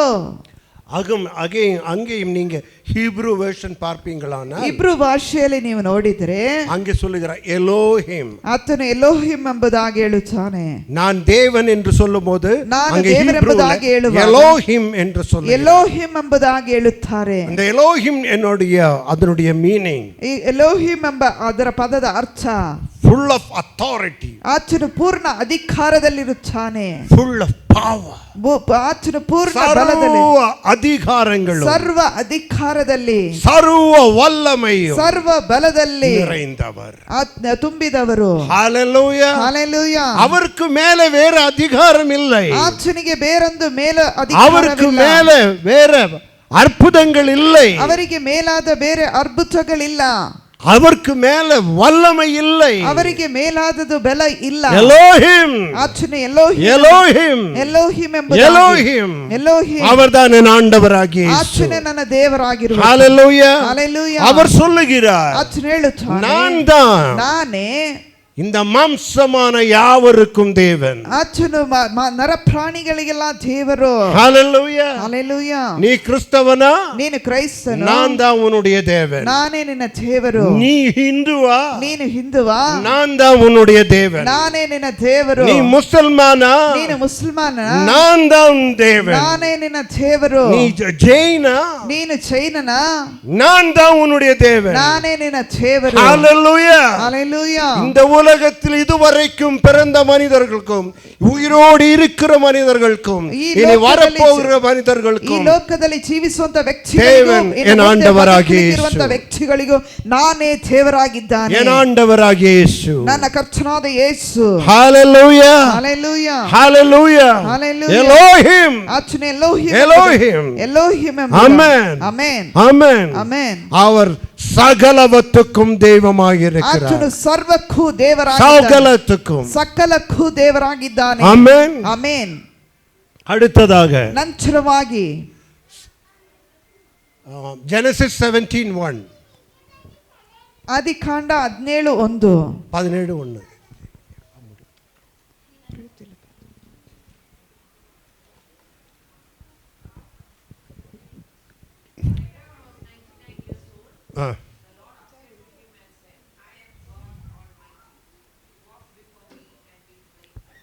அங்கேயும் நீங்க ஹீப்ரு வெர்ஷன் பார்ப்பீங்களானா, ಇಬ್ರು ಭಾಷೆಯಲ್ಲಿ ನೀವು ನೋಡಿದ್ರೆ அங்கே சொல்லுகிறார் எலோஹிம். ಆತನು ಎಲೋಹಿಮ್ ಎಂಬುದಾಗಿ ಹೇಳುತ್ತಾನೆ. நான் தேவன் என்று சொல்லும்போது ನಾನು அங்கே ದೇವರೆಂಬುದಾಗಿ ಹೇಳುವಾಗ எலோஹிம் என்று சொல்லுகிறார். ಎಲೋಹಿಮ್ ಎಂಬುದಾಗಿ ಹೇಳುತ್ತಾರೆ. அந்த எலோஹிம் அதனுடைய மீனிங், ಈ ಎಲೋಹಿಮ್ ಎಂಬ ಅದರ ಪದದ ಅರ್ಥ full of authority, ಆತನು ಪೂರ್ಣ ಅಧಿಕಾರದಲ್ಲಿರುತ್ತಾನೆ. full of power, ಆತನು ಪೂರ್ಣ ಬಲದಲ್ಲಿ, ಸರ್ವ ಅಧಿಕಾರಗಳು, ಸರ್ವ ಅಧಿಕಾರದಲ್ಲಿ, ಸರ್ವ ವಲ್ಲಮೆಯು, ಸರ್ವ ಬಲದಲ್ಲಿ நிறைந்தவர், ತುಂಬಿದವರು. ஹalleluya, ஹalleluya. அவருக்கு மேலே வேற அதிகாரம் இல்லை. ಆತನಿಗೆ ಬೇರೊಂದು ಮೇಲ அவருக்கு ಅಧಿಕಾರವಿಲ್ಲ. மேலே வேற அற்புதங்கள் இல்லை. ಅವರಿಗೆ ಮೇಲಾದ ಬೇರೆ ಅದ್ಭುತಗಳಿಲ್ಲ. அவருக்கு மேல வல்லமை இல்லை. ಅವರಿಗೆ ಮೇಲಾದದು ಬಲ ಇಲ್ಲ. எலோஹிம், ಆತನು ಎಲೋಹಿಮ್, எலோஹிம், ಎಲೋಹಿಮ್ ಎಂಬುದಾಗಿ, எலோஹிம், ಎಲೋಹಿಮ್, அவர்தான் என் ஆண்டவராகிய இயேசு. ಆತನೇ ನನ್ನ ದೇವರಾಗಿರುವನು. ஹalleluya, ஹalleluya. அவர் சொல்லுகிறார், ಆತನು ಹೇಳುತ್ತಾನೆ, நான் தான் ನಾನೇ இந்த மாம்சமான யாவருக்கும் தேவன். ಆತನು ನರಪ್ರಾಣಿಗಳಿಗೆಲ್ಲ ದೇವರು. ஹalleluya, ஹalleluya. நீ கிறிஸ்தவனா? ನೀನು ಕ್ರೈಸ್ತನು, நான் தான் உன்னுடைய தேவன். ನಾನೇ ನಿನ್ನ ದೇವರು. நீ ஹிந்துவா? ನೀನು ಹಿಂದುವಾ? நான் தான் உன்னுடைய தேவன். ನಾನೇ ನಿನ್ನ ದೇವರು. நீ முஸ்லிமானா? ನೀನು ಮುಸಲ್ಮಾನ? நான் தான் தேவன். ನಾನೇ ನಿನ್ನ ದೇವರು. நீ ஜெயினா? ನೀನು ಜೈನನ? நான் தான் உன்னுடைய தேவன். ನಾನೇ ನಿನ್ನ ದೇವರು. ஹalleluya. ஹalleluya. இந்த உலகத்தில் இதுவரைக்கும் பிறந்த மனிதர்களுக்கும் உயிரோடு இருக்கிற மனிதர்களுக்கும் இனி வரப்போகிற ಈ மனிதர்களுக்கும் ಲೋಕದಲ್ಲಿ ಜೀವಿಸುವಂತ தேவன் என் ஆண்டவராகிய இயேசு. ವ್ಯಕ್ತಿಗಳಿಗೂ ನಾನೇ ದೇವರಾಗಿದ್ದಾನೆ. என் ஆண்டவராகிய இயேசு. ನನ್ನ ಕರ್ತನಾದ ಯೇಸು. ஹalleluya. ஹalleluya. ஹalleluya. ஹalleluya. எலோஹிம். ಆತನು ಎಲೋಹಿಮ್. எலோஹிம். ಎಲೋಹಿಮ್ ಎಂಬ. ஆமென். ಆಮೆನ್. ஆமென். ಆಮೆನ್. அவர் சகலவத்துக்கும் தெய்வமாயிருக்கிறார். ಆತನು ಸರ್ವಕ್ಕೂ ದೇವರಾಗಿದ್ದಾನೆ. சகலத்துக்கும். ಸಕಲಕ್ಕೂ ದೇವರಾಗಿದ್ದಾನೆ. ஆமென். ಆಮೆನ್. அடுத்ததாக ನಂತರವಾಗಿ ஜெனசிஸ் 17:1. ಆದಿಕಾಂಡ 17:1. 17:1.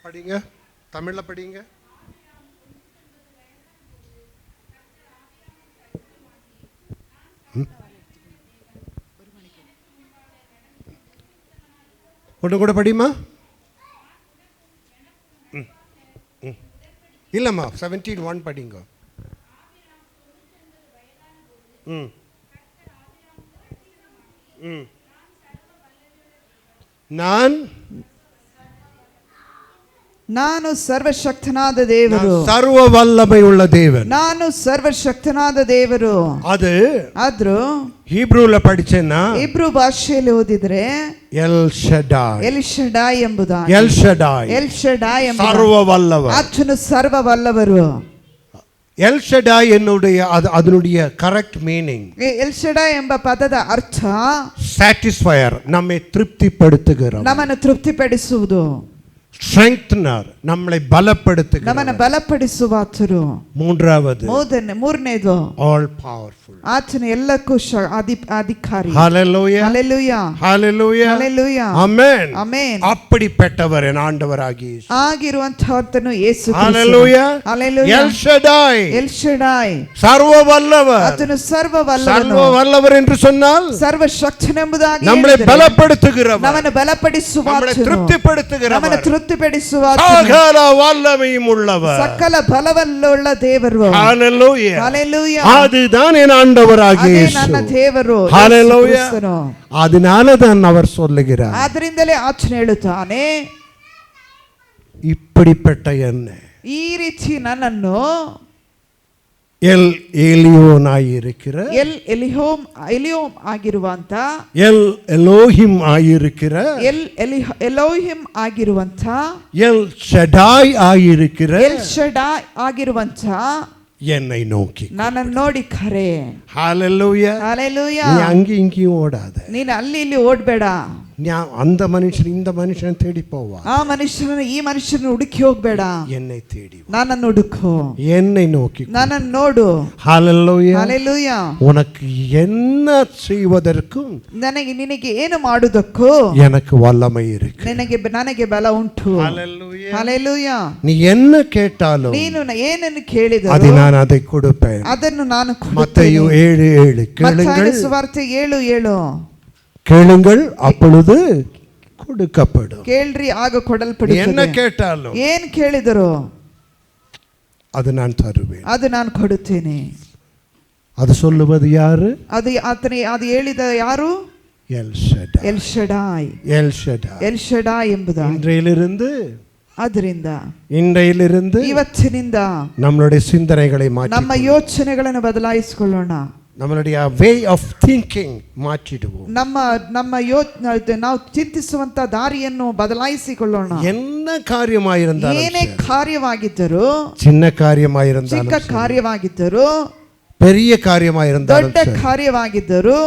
படிங்க, தமிழ்ல படிங்க. ஒன்று கூட படிமா. இல்லைம்மா 17:1 படிங்க. ನಾನು ಸರ್ವಶಕ್ತನಾದ ದೇವರು. ಸರ್ವ ವಲ್ಲಮೆ ಉಳ್ಳ ದೇವன். ನಾನು ಸರ್ವಶಕ್ತನಾದ ದೇವರು. ಆದ್ರೂ ಹೀಬ್ರೂல படிச்சேன்னா, ಇಬ್ರು ಭಾಷೆಯಲ್ಲಿ ಓದಿದ್ರೆ ಎಲ್ ಶಡಾಯ್, ಎಲ್ ಶಡಾಯ್ ಎಂಬುದಾಗಿ. ಎಲ್ ಶಡಾಯ್, ಎಲ್ ಶಡಾಯ್ ಎಂಬ ಸರ್ವ ವಲ್ಲವ. ಆತನು ಸರ್ವ ವಲ್ಲವರು. எல் ஷடாய் அதனுடைய கரெக்ட் மீனிங், ಎಲ್ ಶಡಾಯ್ ಎಂಬ ಪದದ ಅರ್ಥ ಸ್ಯಾಟಿಸ್ಫೈಯರ್, நம்மை திருப்திப்படுத்துகிறவர், ನಮ್ಮನ್ನು ತೃಪ್ತಿಪಡಿಸುವುದು. strengthener, நம்மளை பலப்படுத்துகிறவர். ನಮ್ಮನ್ನು ಬಲಪಡಿಸುವಾತನು. ಮೂರನೇದು all powerful. ಆತನು ಎಲ್ಲಕ್ಕೂ ಅಧಿಕಾರಿ. hallelujah hallelujah hallelujah hallelujah amen amen. அப்படிப்பட்டவர் என் ஆண்டவராகிய இயேசு. ಆಗಿರುವಂತಹವನು Yesu Krista. hallelujah hallelujah. L Shaddai, L Shaddai, சர்வ வல்லவர். ಆತನು ಸರ್ವ ವಲ್ಲವನು. சர்வ வல்லவர் என்று சொன்னால் ಸರ್ವ ಶಕ್ತನೆಂಬುದಾಗಿ நம்மளை பலப்படுத்துகிறவர், ನಮ್ಮನ್ನು ಬಲಪಡಿಸುವಾತನು, நம்மளை திருப்திப்படுத்துகிறவர், ನಮ್ಮನ್ನು ತೃಪ್ತಿಪಡಿಸುವಾತನು, சகல வல்லமையும் உள்ளவர், ಸಕಲ ಬಲವನ್ನುಳ್ಳ ದೇವರು. hallelujah hallelujah. அதுதான் என் ஆண்டவராகிய ಅದೇ இயேசு. ನನ್ನ ದೇವರು hallelujah. ಯೇಸು ಕ್ರಿಸ್ತನು. அதனால தான் அவர் சொல்லுகிறார், ಆದ್ದರಿಂದಲೇ ಆತನು ಹೇಳುತ್ತಾನೆ, இப்படிப்பட்ட என்ன ಈ ರೀತಿ ನನ್ನನ್ನು எல் ஏலியோனாய் இருக்கிற, ಎಲ್ ಎಲಿಯೋಮ್ ಆಗಿರುವಂತ, எல் எலோஹிம் ஆயிருக்கிற, ಎಲೋಹಿಮ್ ಆಗಿರುವಂತ, எல் ஷடாய் ஆயிருக்கிற ಎಲ್ ಶಡಾಯ್ ಆಗಿರುವಂತ என்னை நோக்கி ನನ್ನನ್ನು ನೋಡಿ ಕರೆ. ஹalleluya. ಹಲ್ಲೆಲೂಯಾ. நீ அங்கேயும் இங்கேயும் ஓடாத, ನೀನು ಅಲ್ಲಿ ಇಲ್ಲಿ ಓಡ್ಬೇಡ. அந்த மனுஷன் இந்த மனுஷன் தேடி போவா, ಆ ಮನುಷ್ಯನ ಈ ಮನುಷ್ಯನ ಹುಡುಕಿ ಹೋಗ್ಬೇಡ, என்னை தேடி வா. ನನ್ನನ್ನು ಹುಡುಕು, என்னை நோக்கி ನನ್ನನ್ನು ನೋಡು. ஹalleluya. ಹಲ್ಲೆಲೂಯಾ. உனக்கு என்ன செய்வதற்கும் ನಿನಗೆ ಏನು ಮಾಡುವುದಕ್ಕೂ எனக்கு வல்லமை இருக்கு. ನನಗೆ ಬಲ ಉಂಟು. ஹalleluya. ಹಲ್ಲೆಲೂಯಾ. நீ என்ன கேட்டாலும் ನೀನು ಏನನ್ನು ಕೇಳಿದರೂ அதை நான் அதை கொடுப்பேன். ಅದನ್ನು ನಾನು மத்தேயு 7:7 கேளுங்கள், ಸುವಾರ್ತೆ 7:7 கேளுங்கள் அப்பொழுது கொடுக்கப்படும். ಕೇಳ್ರಿ ಆಗ என்ன ಕೊಡಲ್ಪಡುತ್ತದೆ. கேட்டாலும் ಏನ್ ಕೇಳಿದರು அது நான் தருவேன். ಅದು ನಾನು ಕೊಡುತ್ತೇನೆ. அது சொல்லுவது யாரு? ಅದು ಹೇಳಿದ ಯಾರು? L Shaddai. L Shaddai. L Shaddai. L Shaddai ಎಂಬುದು. இன்றையிலிருந்து ಇವತ್ತಿನಿಂದ நம்மளுடைய சிந்தனைகளை மாற்றி, ನಮ್ಮ ಯೋಚನೆಗಳನ್ನು ಬದಲಾಯಿಸಿಕೊಳ್ಳೋಣ. நம்மளுடைய வே ஆஃப் திங்கிங் மாற்றிடுவோம். ನಾವು ಚಿಂತಿಸುವಂತ ದಾರಿಯನ್ನು ಬದಲಾಯಿಸಿಕೊಳ್ಳೋಣ. என்ன காரியமாயிருந்தாலும், ಏನೇ ಕಾರ್ಯವಾಗಿದ್ದರೂ, சின்ன காரியமாயிருந்தாலும், ಚಿಕ್ಕ ಕಾರ್ಯವಾಗಿದ್ದರೂ, பெரிய காரியமாயிருந்தாலும், ದೊಡ್ಡ ಕಾರ್ಯವಾಗಿದ್ದರೂ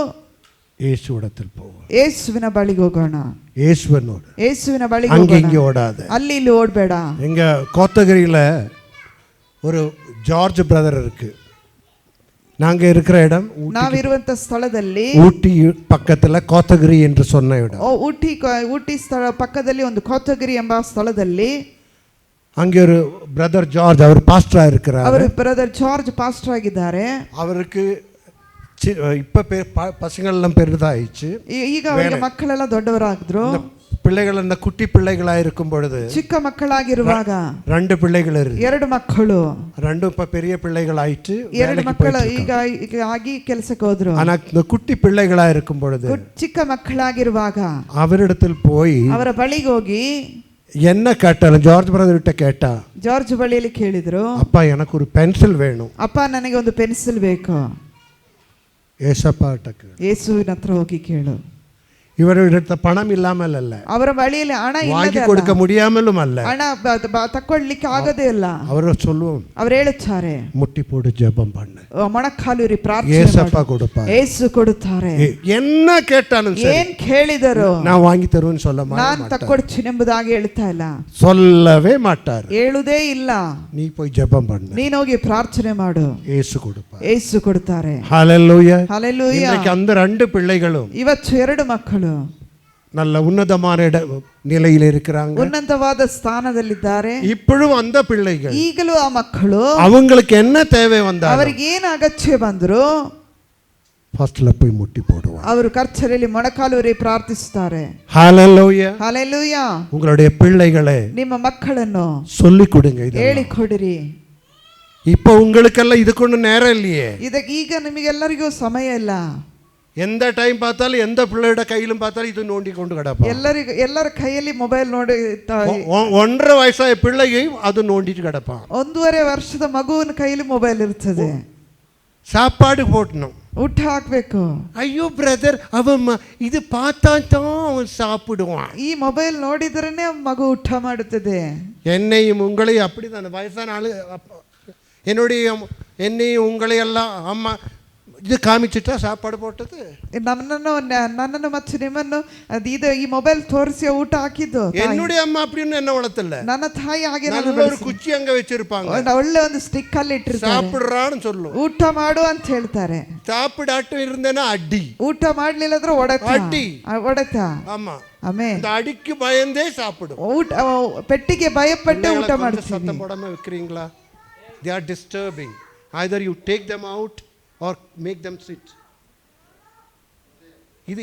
இயேசுவிடத்தில் போவோம். ಯೇಸುವಿನ ಬಳಿಗೆ ಹೋಗೋಣ. ಯೇಸುವಿನ ಬಳಿಗೆ அங்கே இங்கே ஓடாத. ಅಲ್ಲಿ ಇಲ್ಲಿ ಓಡಬೇಡ. எங்க கோத்தகிரியில ஒரு ஜார்ஜ் பிரதர் இருக்கு. நாங்க இருக்கிற இடம் ನಾವಿರುವಂತ ಸ್ಥಳದಲ್ಲಿ ஊட்டி பக்கத்துல கோத்தகிரி என்று சொன்ன இடம். ಊಟಿ ಸ್ಥಳ ಪಕ್ಕದಲ್ಲಿ ಒಂದು ಕೋತಗಿರಿ ಎಂಬ ಸ್ಥಳದಲ್ಲಿ அங்கே ஒரு பிரதர் ஜார்ஜ், அவர் பாஸ்டரா இருக்கிறார். ಅವರು ಬ್ರದರ್ ಜಾರ್ಜ್ ಪಾಸ್ಟರ್ ಆಗಿದ್ದಾರೆ. அவருக்கு இப்ப பசங்களெல்லாம் பெரிதாயிடுச்சு. ಈಗ ಅವರಿಗೆ ಮಕ್ಕಳೆಲ್ಲ ದೊಡ್ಡವರಾಗಿದ್ರು. பிள்ளைகள் அந்த குட்டி பிள்ளைகளா இருக்கும் பொழுது, ಚಿಕ್ಕ ಮಕ್ಕಳಾಗಿರುವಾಗ 2 பிள்ளைகள் இருக்கு. 2 ಮಕ್ಕಳು, 2 இப்ப பெரிய பிள்ளைகள் ஆயிட்டு 2 ಮಕ್ಕಳು ಈಗ ಆಗಿ ಕೆಲಸಕ್ಕೆ ಹೋದ್ರು. ஆனா இந்த குட்டி பிள்ளைகளா இருக்கும் பொழுது, ಚಿಕ್ಕ ಮಕ್ಕಳಾಗಿರುವಾಗ அவரிடத்தில் போய் ಅವರ ಬಳಿಗೆ ಹೋಗಿ என்ன கேட்டாலும், ஜார்ஜ் பிரதர் கிட்ட கேட்டா, ಜಾರ್ಜ್ ಬಳಿಯಲ್ಲಿ ಕೇಳಿದ್ರು, அப்பா எனக்கு ஒரு பென்சில் வேணும். ಅಪ್ಪ ನನಗೆ ಒಂದು ಪೆನ್ಸಿಲ್ ಬೇಕು. ಯೇಸುವಿನ ಹತ್ರ ಹೋಗಿ ಕೇಳು. இவரிடத்த பணம் இல்லாமல் அல்ல, ಅವರ ಬಳಿಯಲ್ಲಿ ಹಣ வாங்கி கொடுக்க முடியாமலும் அல்ல, ಹಣ ತಕೊಳ್ಳಿಕ್ಕೆ ಆಗದೇ ಇಲ್ಲ. ಅವರು சொல்லுவோம், ಅವರು ಹೇಳುತ್ತಾರೆ, முட்டி போட்டு ஜெபம் பண்ணு, ಮೊಣಕಾಲೂರಿ ಪ್ರಾರ್ಥನೆ ஏசப்பா கொடுப்பார். ಯೇಸು ಕೊಡುತ್ತಾರೆ. என்ன கேட்டாலும் சரி, ಏನ್ ಕೇಳಿದರು நான் வாங்கி தருவேன்னு சொல்ல மாட்டார். ನಾನು ತಕ್ಕೊಡ್ತೀನಿ ಎಂಬುದಾಗಿ ಹೇಳ್ತಾ ಇಲ್ಲ, சொல்லவே மாட்டார். ಹೇಳುವುದೇ ಇಲ್ಲ. நீ போய் ஜெபம் பண்ணு, ನೀನು ಹೋಗಿ ಪ್ರಾರ್ಥನೆ ಮಾಡು, ஏசு கொடுப்பார். ಯೇಸು ಕೊಡುತ್ತಾರೆ. ஹalleluya. ಹಲ್ಲೆಲೂಯಾ. இன்னைக்கு அந்த 2 பிள்ளைகளும் ಇವತ್ತು 2 ಮಕ್ಕಳು நல்ல உன்னதமான நிலையில் இருக்கிறாங்க, ಉನ್ನತವಾದ ಸ್ಥಾನದಲ್ಲಿದ್ದಾರೆ. இப்பொழுதும் அந்த பிள்ளைகள், ಈಗಲೂ ಆ ಮಕ್ಕಳು அவங்களுக்கு என்ன தேவை வந்தாலும் ಅವರಿಗೆ ಏನು ಅಗತ್ಯ ಬಂದ್ರು ಫಸ್ಟ್ல போய் முட்டி போடுவாங்க. ಅವರು ಕರ್ತನಲ್ಲಿ ಮೊಣಕಾಲೂರಿ ಪ್ರಾರ್ಥಿಸುತ್ತಾರೆ. ஹalleluya. ಹಲ್ಲೆಲೂಯಾ. உங்களுடைய பிள்ளைகளை ನಿಮ್ಮ ಮಕ್ಕಳನ್ನು சொல்லி கொடுங்க, ಹೇಳಿ ಕೊಡಿರಿ. இப்போ உங்களுக்கெல்லாம் இதுக்கு நேரம் இல்லையே. ಈಗ ನಿಮಗೆಲ್ಲರಿಗೂ ಸಮಯ ಇಲ್ಲ. எந்த டைம் பார்த்தாலும் எந்த பிள்ளையோட கையிலும் பார்த்தாலும் இது நோண்டி கொண்டு கிடப்பா. ಎಲ್ಲರ ಕೈಯಲ್ಲಿ ಮೊಬೈಲ್ ನೋಡಿ 1.5 ವಯಸ್ಸಾಯ பிள்ளையையும் அது நோண்டிட்டு கிடப்பான். 1.5 ವರ್ಷದ ಮಗುವಿನ ಕೈಯಲ್ಲಿ ಮೊಬೈಲ್ ಇರ್ತದೆ. சாப்பாடு போட்டணும், ಊಟ ಹಾಕ್ಬೇಕು. ஐயோ பிரதர், அவன் இது பார்த்தா தான் அவன் சாப்பிடுவான். ಈ ಮೊಬೈಲ್ ನೋಡಿದ್ರೇನೆ ಮಗು ಊಟ ಮಾಡುತ್ತದೆ. என்னையும் உங்களையும் அப்படிதான் வயசான ஆளு, என்னையும் உங்களையெல்லாம் அம்மா இது காமிச்சிட்டா சாப்பாடு போட்டது. ನನ್ನನ್ನು ಮತ್ತು ನಿಮ್ಮನ್ನು ಇದು ಈ ಮೊಬೈಲ್ ತೋರಿಸಿ ಊಟ ಹಾಕಿದ್ದು. என்னுடைய அம்மா அப்படின்னு என்ன வளர்த்தல. ನನ್ನ ತಾಯಿ ಹಾಗೆ நல்ல ஒரு குச்சி அங்க வச்சிருப்பாங்க. ಒಳ್ಳೆ ಒಂದು ಸ್ಟಿಕ್ ಅಲ್ಲಿ ಇಟ್ಟಿರ್ತಾರೆ. சாப்பிடுறான்னு சொல்லு. ಊಟ ಮಾಡು ಅಂತ ಹೇಳ್ತಾರೆ. சாப்பிடாட்டு இருந்தேனா அடி. ಊಟ ಮಾಡ್ಲಿಲ್ಲ ಅಂದ್ರೆ ಹೊಡೆತ. ஆமா. ಆಮೇಲೆ அந்த அடிக்கு பயந்தே சாப்பிடும். ಊಟ ಪೆಟ್ಟಿಗೆ ಭಯಪಟ್ಟೆ ಊಟ ಮಾಡ್ತೀವಿ. சத்தம் போடாம வைக்கிறீங்களா? They are disturbing. Either you take them out or make them sit.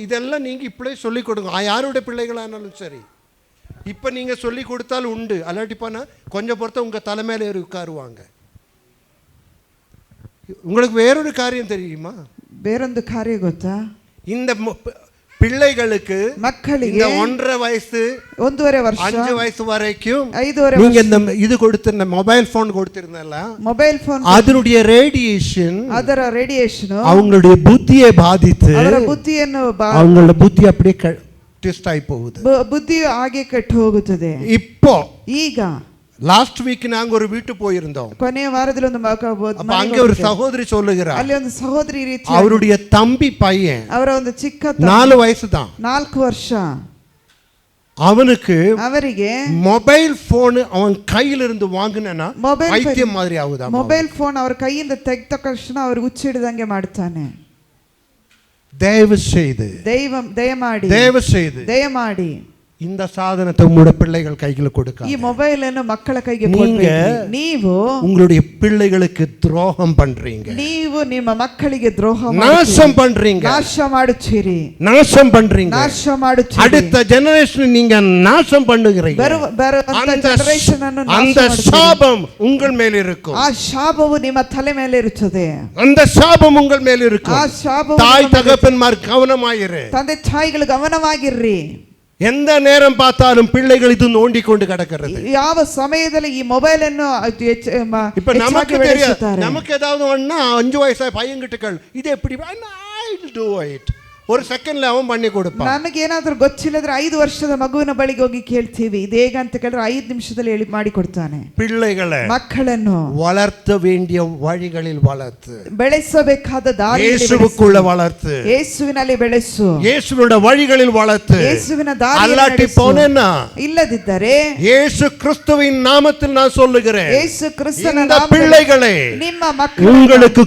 இதெல்லாம் நீங்க இப்படியே சொல்லி கொடுங்க. யாருடைய பிள்ளைகளானாலும் சரி. இப்ப நீங்க சொல்லி கொடுத்தால் உண்டு. அல்லாட்டி போனா கொஞ்சம் பொறுத்த உங்க தலைமையில ஏறி உட்காருவாங்க. உங்களுக்கு வேறொரு காரியம் தெரியுமா? ಬೇರೊಂದು ಕಾರ್ಯ ಗೊತ್ತಾ? இந்த பிள்ளைகளுக்கு மக்களுக்கு 1.5 வயசு 1.5 ವರ್ಷ 5 வயசு வரைக்கும் 5.5 நீங்க இந்த இது கொடுத்திருந்த மொபைல் போன் கொடுத்திருந்தல மொபைல் போன் அதனுடைய ரேடியேஷன் ಅದರ ರೇಡಿಯೇಷನ್ அவங்களுடைய புத்தியை பாதித்து ಅವರ ಬುದ್ಧಿಯನ್ನು அவங்களோட புத்தி அப்படியே ட்விஸ்ட் ஆகி போகுது. ಬುದ್ಧಿ ಹಾಗೆ ಕೆಟ್ಟು ಹೋಗುತ್ತದೆ. இப்போ ಈಗ லாஸ்ட் வீக் நாங்க ஒரு வீட்டு போயிருந்தோம். ಕೊನೆಯ ವಾರದಲ್ಲಿ ಒಂದು அங்க ஒரு சகோதரி சொல்லுகிறார். ಅಲ್ಲಿ ಒಂದು ಸಹೋದರಿ ರೀತಿ அவருடைய தம்பி பையன் ಅವರ ಒಂದು ಚಿಕ್ಕ 4 ವಯಸ್ಸು தான். 4 ವರ್ಷ. அவருக்கு மொபைல் போன் அவன் கையில இருந்து வாங்குனா பைத்தியம் மாதிரி ஆகுதா? ಮೊಬೈಲ್ ಫೋನ್ ಅವರ ಕೈಯಿಂದ ತೆಗೆದ ತಕ್ಷಣ ಅವರು ಹುಚ್ಚಿಡಿದಂಗೆ ಮಾಡ್ತಾನೆ. ದಯಮಾಡಿ இந்த சாதனத்தை உங்களுடைய பிள்ளைகள் கையில கொடுக்க. ಈ ಮೊಬೈಲ್ ಅನ್ನು ಮಕ್ಕಳ ಕೈಗೆ ಕೊಡಬೇಡಿ. ನೀವು உங்களுடைய பிள்ளைகளுக்கு துரோகம் பண்றீங்க. ನೀವು ನಿಮ್ಮ ಮಕ್ಕಳಿಗೆ ದ್ರೋಹ நாசம் பண்றீங்க. ನಾಶ ಮಾಡುತ್ತೀರಿ. நாசம் பண்றீங்க. ನಾಶ ಮಾಡುತ್ತೀರಿ. அடுத்த ஜெனரேஷன் நீங்க நாசம் பண்ணுகிறீங்க. ಬರುವಂತ ಜನರೇಷನ್ ಅನ್ನು ನಾಶ அந்த சாபம் உங்கள் மேல் இருக்கும். ಆ ಶಾಪವು ನಿಮ್ಮ ತಲೆ ಮೇಲೆ ಇರುತ್ತದೆ. அந்த சாபம் உங்கள் மேல் இருக்கும். ಆ ಶಾಪವು தாய் தகப்பன்மார் கவனமாயிரு. ತಂದೆ ತಾಯಿಗಳು ಗಮನವಾಗಿರ್ರಿ. எந்த நேரம் பார்த்தாலும் பிள்ளைகள் இது நோண்டி கொண்டு கிடக்கிறது. ಯಾವ ಸಮಯದಲ್ಲಿ ಈ ಮೊಬೈಲ್ ಅನ್ನು இப்ப நமக்கு தெரியாது. நமக்கு ஏதாவது ஒண்ணா 5 வயசு பையன் கிட்ட கேளு இது எப்படி I will do it. ஒரு செகண்ட்ல அவன் பண்ணி கொடுப்பான். ನನಗೆ ಏನಾದರೂ ಗೊತ್ತಿಲ್ಲದ್ರೆ 5 ವರ್ಷದ ಮಗುವಿನ ಬಳಿಗೆ ಹೋಗಿ ಕೇಳ್ತೀವಿ ಇದು ಹೇಗೆ ಅಂತ ಕೇಳಿದ್ರೆ 5 ನಿಮಿಷದಲ್ಲಿ ಹೇಳಿ ಮಾಡಿ ಕೊಡ್ತಾನೆ. பிள்ளைகளை ಮಕ್ಕಳನ್ನು வளர்த்த வேண்டிய வழிகளில் வளர்த்து ಬೆಳೆಸಬೇಕಾದ ದಾರಿಯಲ್ಲಿ இயேசுவுக்குள்ள வளர்த்து ಯೇಸುವಿನಲ್ಲಿ ಬೆಳೆಸು. இயேசுவோட வழிகளில் வளர்த்து ಯೇಸುವಿನ ದಾರಿಯಲ್ಲಿ அல்லாட்டி போனேனா ಇಲ್ಲದಿದ್ದರೆ இயேசு கிறிஸ்துவின் நாமத்தில் நான் சொல்லுகிறேன் ಯೇಸು ಕ್ರಿಸ್ತನ நாமத்தில் பிள்ளைகளே ನಿಮ್ಮ ಮಕ್ಕಳು உங்களுக்கு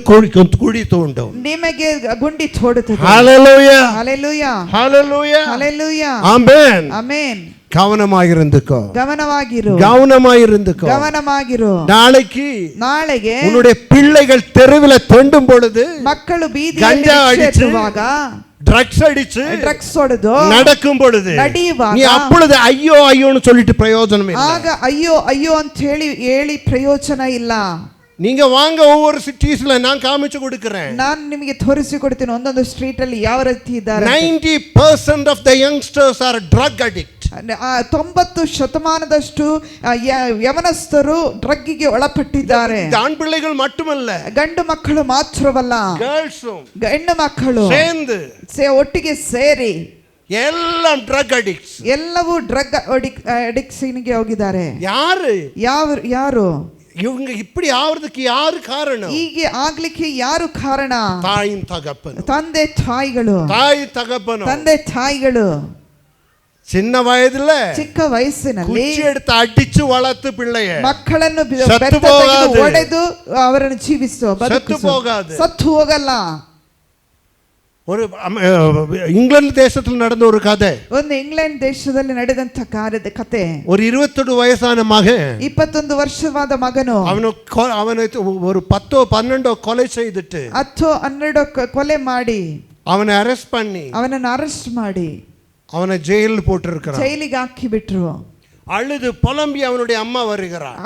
குழி தோண்டும் ನಿಮಗೆ ಗುಂಡಿ ತೋಡುತ್ತದೆ. ஹalleluya ஹalleluya ஹalleluya ஹalleluya ஆமென் ஆமென். கவனமாயிருந்துக்கோ. நாளைக்கு உன்னுடைய பிள்ளைகள் தெருவில் தொண்டும் பொழுது மக்கಳು ಬೀದಿಯಲ್ಲಿ ಸೇರುವಾಗ ಡ್ರಗ್ಸ್ ಅಡಿச்சு ಡ್ರಗ್ಸ್ ಹೊಡೆದು நடக்கும் பொழுது நீ அப்பொழுது ஐயோ ஐயோன்னு சொல்லிட்டு பிரயோஜனம் ಇಲ್ಲ. ಆಗ ಅಯ್ಯೋ ಅಯ್ಯೋ ಅಂತ ಹೇಳಿ ಪ್ರಯೋಜನ ಇಲ್ಲ. நீங்க வாங்க ஒவ்வொரு சிட்டிஸ்ல நான் காமிச்சு கொடுக்கிறேன். ನಾನು ನಿಮಗೆ ತೋರಿಸಿ ಕೊಡ್ತೀನಿ ಒಂದೊಂದು ಸ್ಟ್ರೀಟ್ ಅಲ್ಲಿ ಯಾವ ರೀತಿ ಇದ್ದಾರೆ. 90% of the youngsters are drug addict. 90% ಯವನಸ್ಥರು drug ಗೆ ಒಳಪಟ್ಟಿದ್ದಾರೆ. ಆಣ್ பிள்ளைகள் மட்டுமல்ல ಗಂಡು ಮಕ್ಕಳು ಮಾತ್ರವಲ್ಲ ಹೆಣ್ಣು ಮಕ್ಕಳು ಒಟ್ಟಿಗೆ ಸೇರಿ எல்லாம் ಡ್ರಗ್ ಅಡಿಕ್ಟ್ಸ್. ಎಲ್ಲವೂ ಡ್ರಗ್ ಅಡಿಕ್ಷನ್ ಗೆ ಹೋಗಿದ್ದಾರೆ. ಯಾರು இவங்க இப்படி ஆவறதுக்கு யாரு காரணம்? ಹೀಗೆ ಆಗ್ಲಿಕ್ಕೆ ಯಾರು ಕಾರಣ? தாயும் தகப்பனும். ತಂದೆ ತಾಯಿಗಳು சின்ன வயதுல ಚಿಕ್ಕ ವಯಸ್ಸಿನಲ್ಲಿ ಕುಚ್ಚಿ எடுத்து ಅಡಿச்சு வளர்த்து பிள்ளைய ಮಕ್ಕಳನ್ನು ಹೊಡೆದು ಅವರನ್ನು ಸತ್ತು ಹೋಗಲ್ಲ. ஒரு இங்கிலாந்து தேசத்தில் நடந்த ஒரு கதை. ಒಂದು ಇಂಗ್ಲೆಂಡ್ ದೇಶದಲ್ಲಿ ನಡೆದಂತ ಕತೆ. ஒரு 21 வயசான மகன் 21 ವರ್ಷವಾದ ಮಗನು ಅವನು ஒரு 10-12 கொலை செய்துட்டு 10-12 ಕೊಲೆ ಮಾಡಿ அவனை ಅರೆಸ್ಟ್ ಮಾಡಿ அவனை ஜெயிலில் போட்டிருக்கிறான். ಜೈಲಿಗೆ ಹಾಕಿ ಬಿಟ್ರು. அழுது புலம்பி அவனுடைய அம்மா வருகிறார்.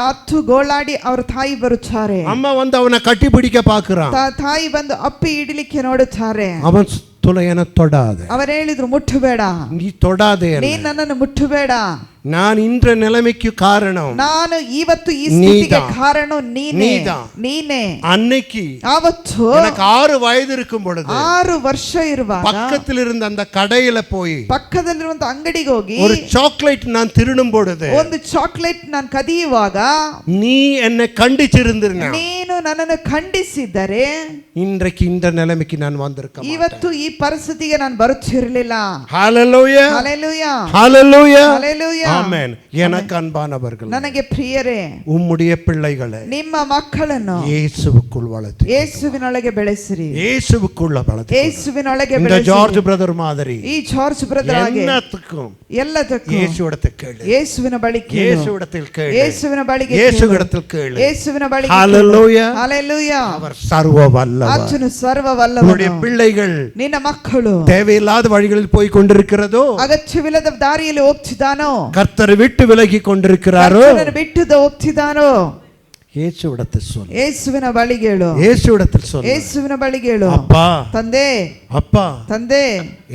ಅತ್ತು ಗೋಳಾಡಿ ಅವರ ತಾಯಿ ಬರುತ್ತಾರೆ. ಅಮ್ಮ வந்து அவனை கட்டி பிடிக்க பார்க்கறான். ತಾಯಿ ಬಂದು ಅಪ್ಪಿ ಹಿಡಿಲಿಕ್ಕೆ ನೋಡುತ್ತಾರೆ. அவன் ತುಲೆಯನ ತೊಡಾದೆ. ಅವರು ಹೇಳಿದ್ರು ಮುಟ್ಟಬೇಡ, ನೀ ತೊಡಾದೆ, ನೀ ನನ್ನನ್ನು ಮುಟ್ಟಬೇಡ. ನಾನು ಇಂದ್ರ ನೆಲಮಿக்கு ಕಾರಣம், ನಾನು ಇವತ್ತು ಈ ಸ್ಥಿತಿಗೆ ಕಾರಣ ನೀನೇ. அன்னைக்கு ಅವತ್ತು எனக்கு 6 வயது இருக்கும் பொழுது 6 ವರ್ಷ ಇರುವಾಗ பக்கத்தில் இருந்த அந்த கடையில போய் ಪಕ್ಕದಲ್ಲಿರುವಂತ ಅಂಗಡಿಗೆ ಹೋಗಿ ஒரு சாக்லேட் நான் திருடும் பொழுது ಒಂದು ಚಾಕ್ಲೇಟ್ ನಾನು ಕದಿಯುವಾಗ நீ என்னை கண்டிச்சிருந்தீனா, ನೀನು ನೀನು ನನ್ನನ್ನು ಖಂಡಿಸಿದ್ದರೆ இன்றைக்கு இந்த நிலைமைக்கு நான் வந்திருக்கேன். ಇವತ್ತು ಈ ಪರಿಸ್ಥಿತಿಗೆ ನಾನು ಬರುತ್ತಿರಲಿಲ್ಲ. ஹalleluya ஹalleluya ஹalleluya ஹalleluya ஆமென். எனக்கு அன்பானவர்களே, ನನಗೆ ಪ್ರಿಯರೇ, உம்முடைய பிள்ளைகளை ನಿಮ್ಮ ಮಕ್ಕಳನ್ನು இயேசுவுக்குள் வளர்த்து ಯೇಸುವಿನೊಳಗೆ ಬೆಳೆಸಿರಿ. இயேசுவுக்குள்ள வளர்த்து ಯೇಸುವಿನೊಳಗೆ இந்த ಬೆಳೆಸಿರಿ. ஜார்ஜ் பிரதர் மாதிரி ಈ ಜಾರ್ಜ್ ಬ್ರದರ್ ಆಗಿ எல்லாத்துக்கும் ಎಲ್ಲದಕ್ಕೂ இயேசுவிடத்தில் கேளு. ಯೇಸುವಿನ ಬಳಿ ಕೇಳು. இயேசுவிடத்தில் கேளு. ಯೇಸುವಿನ ಬಳಿಗೆ இயேசுவிடத்தில் கேளு. ಯೇಸುವಿನ ಬಳಿಗೆ ஹalleluya ஹalleluya. அவர் சர்வ வல்லவர். ಆತನು ಸರ್ವ ವಲ್ಲಭನು. உம்முடைய பிள்ளைகள் ನಿನ್ನ ಮಕ್ಕಳು தேவையில்லாத வழிகளில் போய் கொண்டிருக்கிறதோ, ಅಗತ್ಯವಿಲ್ಲದ ದಾರಿಯಲ್ಲಿ ಹೋಗ್ತಿದ್ದಾನೋ, கர்த்தரை விட்டு விலகி கொண்டிருக்கிறாரோ, ಕರ್ತನನ್ನು ಬಿಟ್ಟು ಹೋಗ್ತಿದ್ದಾನೋ, இயேசுவிடத்தில் சொல். ಯೇಸುವಿನ ಬಳಿಗೆ ಹೇಳು. இயேசுவிடத்தில் சொல். ಯೇಸುವಿನ ಬಳಿಗೆ ಹೇಳು. அப்பா, ತಂದೆ, அப்பா, ತಂದೆ,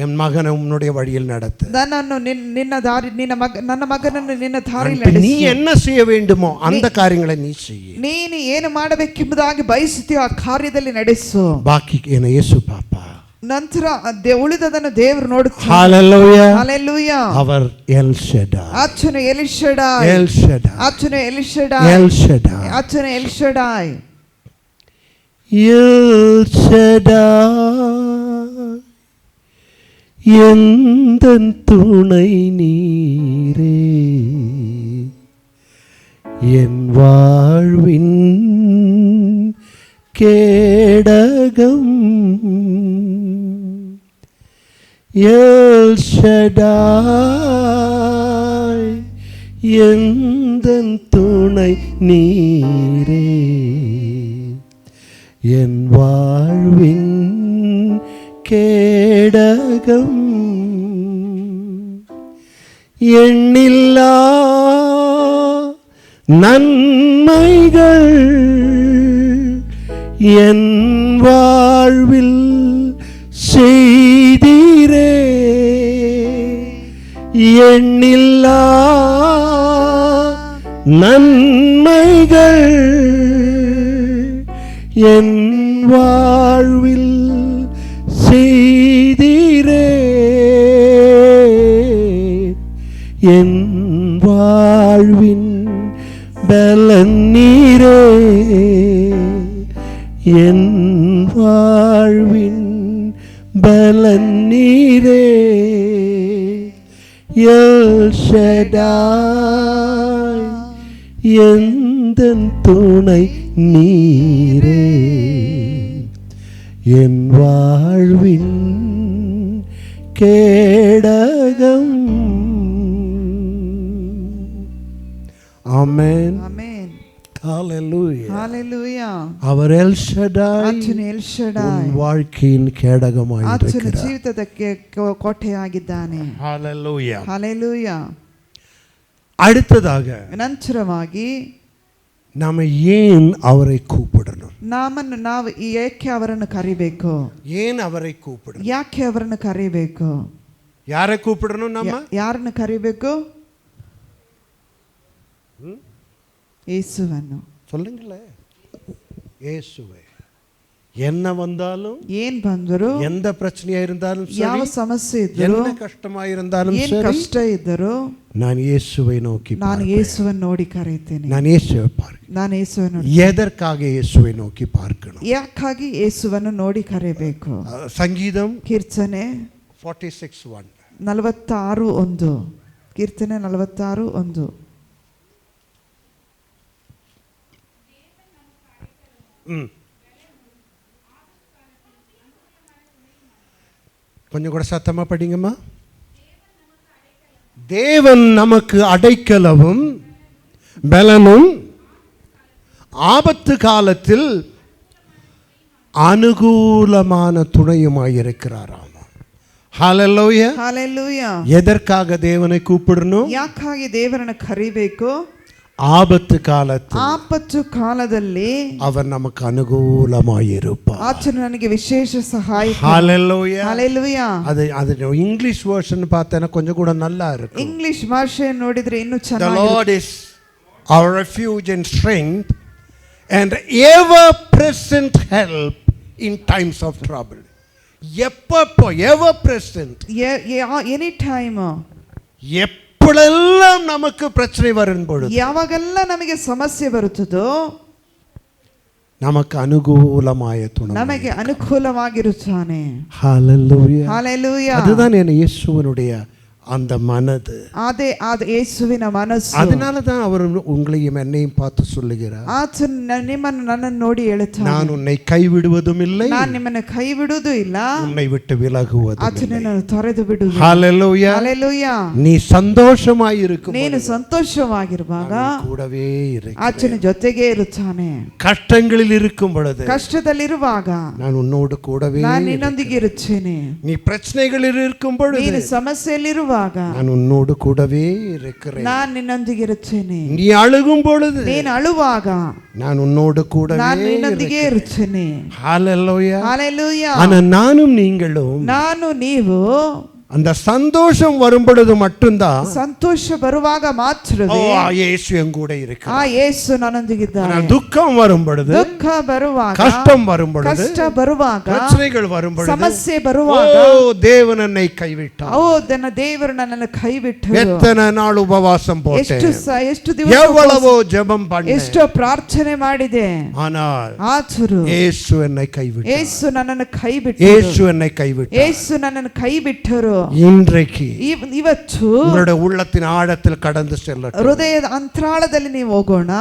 என் மகனை உன்னுடைய வழியில் நடத்து. ನನ್ನನ್ನು ನಿನ್ನ ದಾರಿ, ನನ್ನ ಮಗನನ್ನು ನಿನ್ನ ದಾರಿಯಲ್ಲಿ நீ ನಡೆಸು. என்ன செய்ய வேண்டுமோ அந்த காரியங்களை நீ செய்ய. ನೀನು ಏನು ಮಾಡಬೇಕೆಂಬುದಾಗಿ ಬಯಸುತ್ತೀಯೋ ಆ ಕಾರ್ಯದಲ್ಲಿ ನಡೆಸು. பாக்கி என்ன இயேசு பாப்பா. ನಂತರ ಉಳಿದದನ್ನು ದೇವರು ನೋಡುತ್ತಾರೆ. ஹalleluya ಹalleluya. அவர் எல் ஷடாய். ಆತನು ಎಲ್ ಶಡಾಯ್. எல் ஷடாய். ಆತನು ಎಲ್ ಶಡಾಯ್. எல் ஷடாய். ಆತನು ಎಲ್ ಶಡಾಯ್. எல் ஷடாய் எந்தன் துணை நீரே, என் வாழ்வின் கேடகம். எல் ஷடாய் எந்தன் துணை நீரே, என் வாழ்வின் கேடகம். எண்ணில்லா நன்மைகள் என் வாழ்வில் செய்தீரே, எண்ணில்லா நன்மைகள் என் வாழ்வில் செய்தீரே, என் வாழ்வின் பலன் நீரே, என் வாழ்வின் பலன் நீரே. எல் ஷடாய் எந்தன் துணை நீரே, என் வாழ்வின் கேடகம். ஆமென். ಆಮೆನ್. ஹalleluya ஹalleluya. அவர் எல் ஷடாய். ಆತನು ಎಲ್ ಶಡಾಯ್. உன் வாழ்க்கையின் கேடகமாய் ಆತನು இருக்கிறார். ಜೀವಿತದ ಕೋಟೆಯಾಗಿದ್ದಾನೆ. ஹalleluya. ஹalleluya. அடுத்ததாக ನಂತರವಾಗಿ நாம ஏன் அவரை கூப்பிடணும்? ನಾವು ಏಕೆ ಅವರನ್ನು ಕರಿಬೇಕು? ஏன் அவரை கூப்பிடணும்? ಯಾಕೆ ಅವರನ್ನು ಕರಿಬೇಕು? யாரை கூப்பிடணும்? நம்ம ಯಾರನ್ನು ಕರಿಬೇಕು? ಯೇಸುವನ್ನು. சொல்லுங்களே, இயேசுவே. என்ன வந்தாலும், ಏನ್ ಬಂದರೂ, எந்த பிரச்சனையா இருந்தாலும் ಯಾವ சரி, ಸಮಸ್ಯೆ ಇದ್ದರೂ, என்ன கஷ்டமா இருந்தாலும் ಏನ್ சரி, ಕಷ್ಟ ಇದ್ದರೂ நான் இயேசுவை நோக்கி ನಾನು பார்ப்பேன். ಯೇಸುವನ್ನು ನೋಡಿ ಕರೆಯುತ್ತೇನೆ. நான் இயேசுவை பார்க்கிறேன். ನಾನು ಯೇಸುವನ್ನು எதற்காக இயேசுவை நோக்கி பார்க்கணும்? ಯಾಕಾಗಿ ಯೇಸುವನ್ನು ನೋಡಿ ಕರೆಯಬೇಕು? சங்கீதம் ಕೀರ್ತನೆ 46:1. 46:1. ಕೀರ್ತನೆ 46:1. கொஞ்சம் கூட சத்தமா படிங்கம்மா. தேவன் நமக்கு அடைக்கலமும் பலனும் ஆபத்து காலத்தில் அனுகூலமான துணையுமாயிருக்கிறாராம். ஹalleluya. ஹalleluya. எதற்காக தேவனை கூப்பிடணும்? ಯಾಕಾಗಿ ದೇವರನ್ನು ಕರಿಬೇಕು? ஆபத்து காலத்தில், ಆಪತ್ತು ಕಾಲದಲ್ಲಿ அவர் நமக்கு அனுகூலமாயிருப்பார். ಆತನು ನನಗೆ ವಿಶೇಷ ಸಹಾಯ. ஹalleluya. ஹalleluya. அது இங்கிலீஷ் வெர்ஷன் பார்த்தேன்னா கொஞ்சம் கூட நல்லா இருக்கும். ಇಂಗ್ಲಿಷ್ ಭಾಷೆ ನೋಡಿದ್ರೆ ಇನ್ನೂ The ಚೆನ್ನಾಗಿ. Lord is our refuge and strength and ever present help in times of trouble. எப்பப்போ ever present, ಎನಿ ಟೈಮ್, எப்பொழுதெல்லாம் நமக்கு பிரச்சனை வரும் பொழுது, ಯಾವಾಗೆಲ್ಲ ನಮಗೆ ಸಮಸ್ಯೆ ಬರುತ್ತದೋ நமக்கு அனுகூலமாய துணை. ನಮಗೆ ಅನುಕೂಲವಾಗಿರುತ್ತಾನೆ. ஹalleluya. ஹalleluya. அதுதான் என் இயேசுவினுடைய அந்த மனது. ಅದೇ ಯೇಸುವಿನ ಮನಸ್ಸು. அதனால தான் அவர் உங்களையும் என்னையும் பார்த்து சொல்லுகிறார், ಆತನು ನಿಮ್ಮನ್ನು ನನ್ನನ್ನು ನೋಡಿ ಹೇಳುತ್ತಾನೆ, நான் உன்னை கைவிடுவதும் இல்லை, ನಾನು ನಿಮ್ಮನ್ನು ಕೈ ಬಿಡುವುದೂ ಇಲ್ಲ, உன்னை விட்டு விலகுவதும் ಆತನು இல்லை. ನಿನ್ನನ್ನು ತೊರೆದು ಬಿಡುವುದಿಲ್ಲ. ஹalleluya. ஹalleluya. நீ சந்தோஷமாய் இருக்கும் ನೀನು ಸಂತೋಷವಾಗಿರುವಾಗ கூடவே இருக்கிறேன். ಆತನ ಜೊತೆಗೆ ಇರುತ್ತಾನೆ. கஷ்டங்களில் இருக்கும் பொழுது ಕಷ್ಟದಲ್ಲಿರುವಾಗ நான் உன்னோடு கூடவே ನಾನು ನಿನ್ನೊಂದಿಗೆ ಇರುತ್ತೇನೆ. நீ பிரச்சனைகளில் இருக்கும் பொழுது ನೀನು ಸಮಸ್ಯೆಯಲ್ಲಿರುವಾಗ நான் உன்னோடு கூடவே இருக்கிறேன். ನಾನು ನಿನ್ನೊಂದಿಗೆ ಇರುತ್ತೇನೆ. நீ அழுகும் பொழுது ನೀನು ಅಳುವಾಗ நான் உன்னோடு கூடவே ನಾನು ನಿನ್ನೊಂದಿಗೆ ಇರುತ್ತೇನೆ. ஹalleluya. ஹalleluya. ஆனா நானும் நீங்களும் ನಾನು ನೀವು அந்த சந்தோஷம் வரும் பொழுது மட்டும்தான் ಸಂತೋಷ ಬರುವಾಗ ಮಾತ್ರವೇ இயேசு என் கூட இருக்கிறார். ಆ ಯೇಸು ನನ್ನೊಂದಿಗಿದ್ದಾನೆ. துக்கம் வரும் பொழுது, ದುಃಖ ಬರುವಾಗ, கஷ்டம் வரும் பொழுது, ಕಷ್ಟ ಬರುವಾಗ, பிரச்சனைகள் வரும் பொழுது, ಸಮಸ್ಯೆ ಬರುವಾಗ, தேவன் என்னை கைவிட்டார். ನನ್ನ ದೇವರು ನನ್ನನ್ನು ಕೈ ಬಿಟ್ಟರು. எத்தனை நாள் உபவாசம் போட்டேன், ಎಷ್ಟು ದಿವಸ எவ்வளவோ ஜெபம் பண்ணேன், ಎಷ್ಟೋ ಪ್ರಾರ್ಥನೆ ಮಾಡಿದೆ, ஆனால் ಆತರು இயேசு என்னை கைவிட்டார். ಯೇಸು ನನ್ನನ್ನು ಕೈ ಬಿಟ್ಟರು. இயேசு என்னை கைவிட்டார். ಯೇಸು ನನ್ನನ್ನು ಕೈ ಬಿಟ್ಟರು. இன்றைக்கு ಇವತ್ತು உங்களுடைய உள்ளத்தின் ஆழத்தில் கடந்து செல்லட்டும். ಹೃದಯದ ಅಂತರಾಳದಲ್ಲಿ ನೀವು ಹೋಗೋಣ.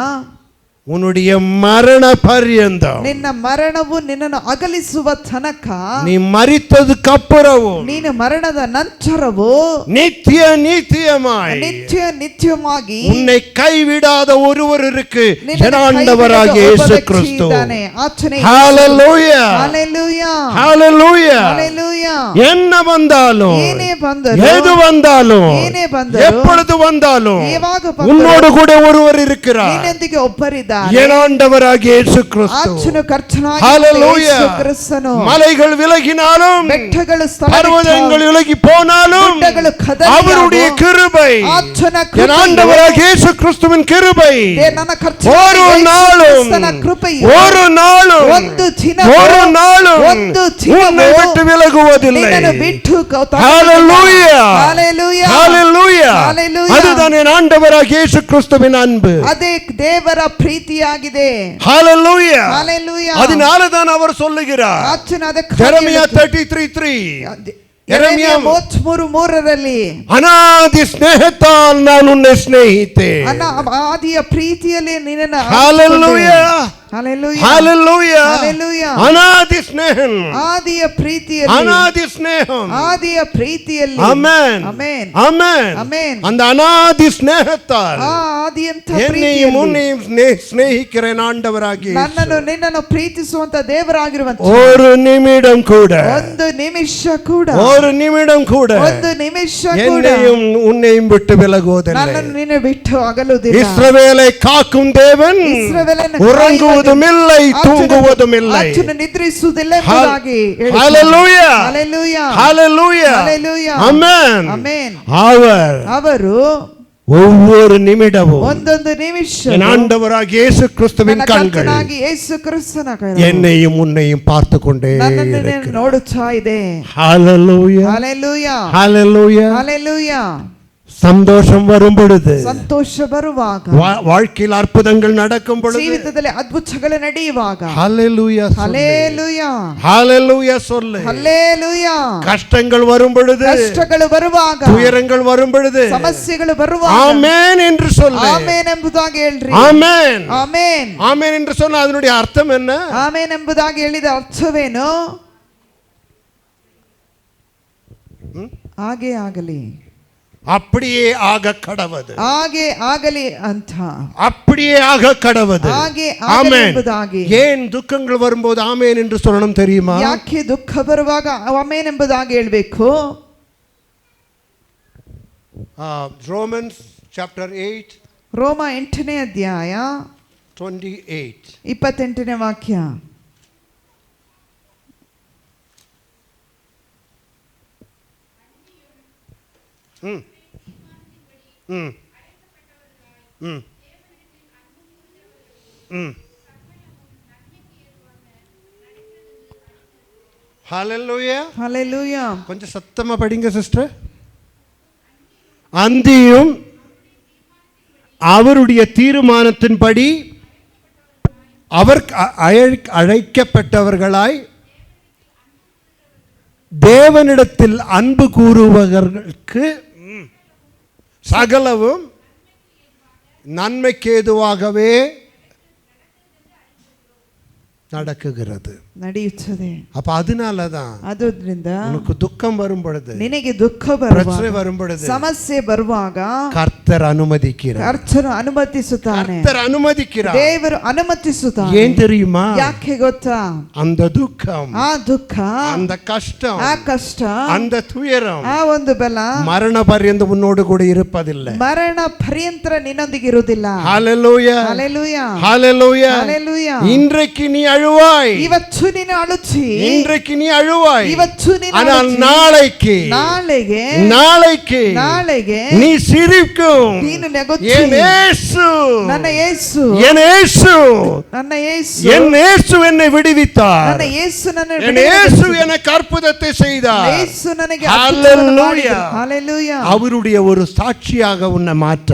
உன்னுடைய மரண பரியந்தம், ನಿನ್ನ ಮರಣವು ನಿನ್ನನ್ನು ಅಗಲಿಸುವ ತನಕ, நீ மரித்ததுக்கு அப்புறமும், ನೀನು ಮರಣದ ನಂತರವೂ நித்திய நித்தியமாய் ನಿತ್ಯವಾಗಿ உன்னை கைவிடாத ஒருவர் இருக்கு, ஆண்டவராகிய இயேசு கிறிஸ்து. ஹalleluya. ஹalleluya. ஹalleluya. ஹalleluya. என்ன வந்தாலும், ಏನೇ ಬಂದರೂ, எது வந்தாலும், ಏನೇ ಬಂದರೂ, எப்பொழுது வந்தாலும் ಯಾವಾಗ ಬಂದರೂ உன்னோடு கூட ஒருவர் இருக்கிறார், ನಿನ್ನೊಂದಿಗೆ ಒಬ್ಬರಿದ್ದಾರೆ. என் ஆண்டவராகிய இயேசு கிறிஸ்து. ಆತನು ಕರ್ತನಾಗಿರುವ ஹalleluya. ಯೇಸು ಕ್ರಿಸ್ತನು. மலைகள் விலகினாலும், ಬೆಟ್ಟಗಳು பர்வதங்கள் விலகி போனாலும், ಗುಡ್ಡಗಳು ಕದಲಿಯಾಗೂ, அவருடைய கிருபை, ಆತನ என் ஆண்டவராகிய இயேசு கிறிஸ்துவின் கிருபை ನನ್ನ ஒரு நாளும், ಕೃಪೆಯು ஒரு நாளும், ಒಂದು ದಿನ, ஒரு நாளும் ಒಂದು ದಿನ உன்னை விட்டு விலகுவதில்லை. ನಿನ್ನನ್ನು ಬಿಟ್ಟು ஹalleluya. ஹalleluya. ஹalleluya. ஹalleluya. அதுதான் என் ஆண்டவராகிய இயேசு கிறிஸ்துவின் அன்பு. ಅದೇ ದೇವರ ಪ್ರೀತಿಯಾಗಿದೆ. ஹalleluya. ஹalleluya. அதனால தான் அவர் சொல்லுகிறார், ಆತನು ಅದಕ್ಕೆ எரேமியா 33:3, ಯೆರೆಮೀಯ 33:3ರಲ್ಲಿ, அநாதி ஸ்நேகத்தால் நான் உன்னை சிநேகித்தேன். ಆದಿಯ ಪ್ರೀತಿಯಲ್ಲಿ ನಿನ್ನನ್ನು ஹalleluya. ஹalleluya. ஹalleluya. ஹalleluya. அநாதி ஸ்நேகம், ಆದಿಯ ಪ್ರೀತಿಯಲ್ಲಿ, அநாதி ஸ்நேகம். ಆದಿಯ ಪ್ರೀತಿಯಲ್ಲಿ, ஆமென். ಆಮೆನ್, ஆமென். ஆமென். அந்த அநாதி ஸ்நேகத்தால் ಆ ಆದಿಯಂತ என்னையும் ಪ್ರೀತಿಯಲ್ಲಿ உன்னையும் சிநேகிக்கிறேன் ஆண்டவராகிய இயேசு. ನನ್ನನ್ನು ನಿನ್ನನ್ನು ಪ್ರೀತಿಸುವಂತ ದೇವರಾಗಿರುವಂತ ஒரு நிமிடம் கூட, ಒಂದು ನಿಮಿಷ ಕೂಡ, ஒரு நிமிடம் கூட ಒಂದು ನಿಮಿಷ ಕೂಡ என்னையும் உன்னையும் விட்டு விலகுவதில்லை. ನನ್ನನ್ನು ನಿನ್ನ ಬಿಟ್ಟು ಅಗಲುವುದಿಲ್ಲ. இஸ்ரவேலை காக்கும் தேவன் ಇಸ್ರಾಯೇಲನ್ನು உறங்குவதும் இல்லை, தூங்குவதும் இல்லை. ಆತನು ನಿದ್ರಿಸುವುದಿಲ್ಲ ಎಂಬುದಾಗಿ ಹೇಳಿದ್ದಾನೆ. ஹalleluya. ஹalleluya. ஹalleluya. ஹalleluya. ஆமென். ಆಮೆನ್. ಅವರು ஒவ்வொரு நிமிடமும் ಒಂದೊಂದು ನಿಮಿಷ என் ஆண்டவராகிய இயேசு கிறிஸ்துவின் கண்கள் ಯೇಸು ಕ್ರಿಸ್ತನ என்னையும் உன்னையும் பார்த்து கொண்டே ನನ್ನನ್ನು ನೋಡುತ್ತಾ ಇದೆ. ஹalleluya. ஹalleluya. ஹalleluya. ஹalleluya. சந்தோஷம் வரும் பொழுது, ಸಂತೋಷ ಬರುವಾಗ, வாழ்க்கையில் அற்புதங்கள் நடக்கும் பொழுது, ಜೀವಿತದಲ್ಲಿ ಅದ್ಭುತಗಳು ನಡೆಯುವಾಗ, ஹalleluya. ஹalleluya. ஹalleluya சொல்லு. ஹalleluya. கஷ்டங்கள் வரும் பொழுது, ಕಷ್ಟಗಳು ಬರುವಾಗ, துயரங்கள் வரும் பொழுது, ಸಮಸ್ಯೆಗಳು ಬರುವಾಗ, ஆமென் என்று சொல்லு. ಆಮೆನ್ ಎಂಬುದಾಗಿ ಹೇಳ್ರಿ. ஆமென். ಆಮೆನ್. ஆமென் என்று சொன்னா அதனுடைய அர்த்தம் என்ன? ಆಮೆನ್ ಎಂಬುದಾಗಿ ಹೇಳಿದ ಅರ್ಥವೇನು? ಹಾಗೆ ಆಗಲಿ, அப்படியே ஆக கடவது, ಹಾಗೆ ಆಗಲಿ ಅಂತ, அப்படியே ஆக கடவது. ಹಾಗೆ ಆಗಲಿ ಎಂಬುದಾಗಿ. ஏன் துக்கங்கள் வரும்போது ஆமென் என்று சொல்லணும் தெரியுமா? ಯಾಕೆ ದುಃಖ ಬರುವಾಗ ಆಮೆನ್ ಎಂಬುದಾಗಿ ಹೇಳಬೇಕು? Romans chapter 8 ರೋಮ 8ನೇ ಅಧ್ಯಾಯ 28. 28ನೇ ವಾಕ್ಯ. ஹalleluya. ஹalleluya. கொஞ்சம் சத்தமா படிங்க சிஸ்டர். அந்தியும் அவருடைய தீர்மானத்தின்படி அவர் அழைக்கப்பட்டவர்களாய் தேவனிடத்தில் அன்பு கூறுபவர்களுக்கு சகலவும் நன்மைக்கு ஏதுவாகவே நடக்குகிறது. ನಡೆಯುತ್ತದೆ. அப்ப அதனாலதான் ಅದರಿಂದ உனக்கு துக்கம் வரும் பொழுது, ನಿನಗೆ ದುಃಖ பிரச்சனை வரும் பொழுது, ಸಮಸ್ಯೆ ಬರುವಾಗ கர்த்தர் அனுமதிக்கிறார். ಕರ್ತನು ಅನುಮತಿಸುತ್ತಾನೆ. கர்த்தர் அனுமதிக்கிறார். ದೇವರು ಅನುಮತಿಸುತ್ತಾನೆ. ஏன் தெரியுமா? ಯಾಕೆ ಗೊತ್ತಾ? அந்த துக்கம், ಆ ದುಃಖ, அந்த கஷ்டம், ಆ ಕಷ್ಟ, அந்த துயரம் ಆ ಒಂದು ಬಲ மரண பர்யந்த உன்னோடு கூட இருப்பதில்லை. ಮರಣ ಪರ್ಯಂತರ ನಿನ್ನೊಂದಿಗೆ ಇರುವುದಿಲ್ಲ. ஹalleluya, ஹalleluya, ஹalleluya. ஹalleluya. இன்றைக்கு நீ அழுவாய், ಇವತ್ತು ನೀನು ಅಳುತ್ತಿ, இன்றைக்கு நீ அழுவாய், ಇವತ್ತು ನೀನು ஆனால் ಅಳುತ್ತಿ, நாளைக்கு நீ சிரிக்கும். ನೀನು ನಗುತ್ತಿ. என் இயேசு, ನನ್ನ ಯೇಸು, என் இயேசு, ನನ್ನ ಯೇಸು, என் இயேசு என்னை விடுவித்தார். ನನ್ನ ಯೇಸು ನನ್ನನ್ನು என் இயேசு எனக்கு அற்புதத்தை செய்தார். ಯೇಸು ನನಗೆ ஹalleluya. ஹalleluya. அவருடைய ஒரு சாட்சியாக உன்னை மாற்ற,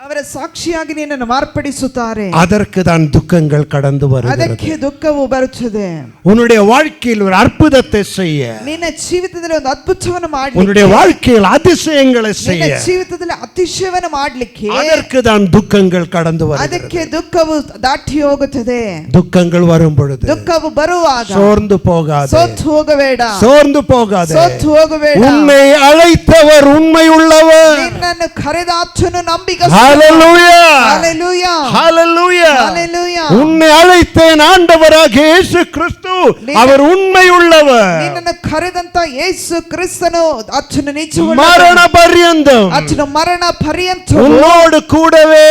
ಅವರ ಸಾಕ್ಷಿಯಾಗಿ ನಿನ್ನನ್ನು ಮಾರ್ಪಡಿಸುತ್ತಾರೆ. அதற்கு தான் துக்கங்கள் கடந்து வருகிறது. ಅದಕ್ಕೆ ದುಃಖವು ಬರುತ್ತದೆ. உன்னுடைய வாழ்க்கையில் ஒரு அற்புதத்தை செய்ய, ನಿನ್ನ ಜೀವಿತದಲ್ಲಿ ಒಂದು ಅದ್ಭುತವನ್ನು ಮಾಡಲಿಕ್ಕೆ, உன்னுடைய வாழ்க்கையில் அதிசயங்களை செய்ய, ನಿನ್ನ ಜೀವಿತದಲ್ಲಿ ಅತಿಶಯವನ್ನು ಮಾಡಲಿಕ್ಕೆ அதற்கு தான் துக்கங்கள் கடந்து வருகிறது. ಅದಕ್ಕೆ ದುಃಖವು ದಾಟಿ ಹೋಗುತ್ತದೆ. துக்கங்கள் வரும் பொழுது ದುಃಖವು ಬರುವಾಗ சோர்ந்து போகாதே, ಸೋತು ಹೋಗಬೇಡ, சோர்ந்து போகாதே. ಸೋತು ಹೋಗಬೇಡ. உன்னை அழைத்தவர் உண்மை உள்ளவர். ನಿನ್ನನ್ನು ಕರೆದ ಆತನು ನಂಬಿಗಸ್ತ. ஹalleluya, ஹalleluya, ஹalleluya, ஹalleluya. உன்னை அழைத்தேன் ஆண்டவராகிய இயேசு கிறிஸ்து, அவர் உண்மை உள்ளவர். ನಿನ್ನನ್ನು ಕರೆದಂತ ಯೇಸು ಕ್ರಿಸ್ತನು ಆತನು ನಿಜವುಳ್ಳ, மரண பர்யந்தம் ಆತನು ಮರಣ ಪರ್ಯಂತ உன்னோடு கூடவே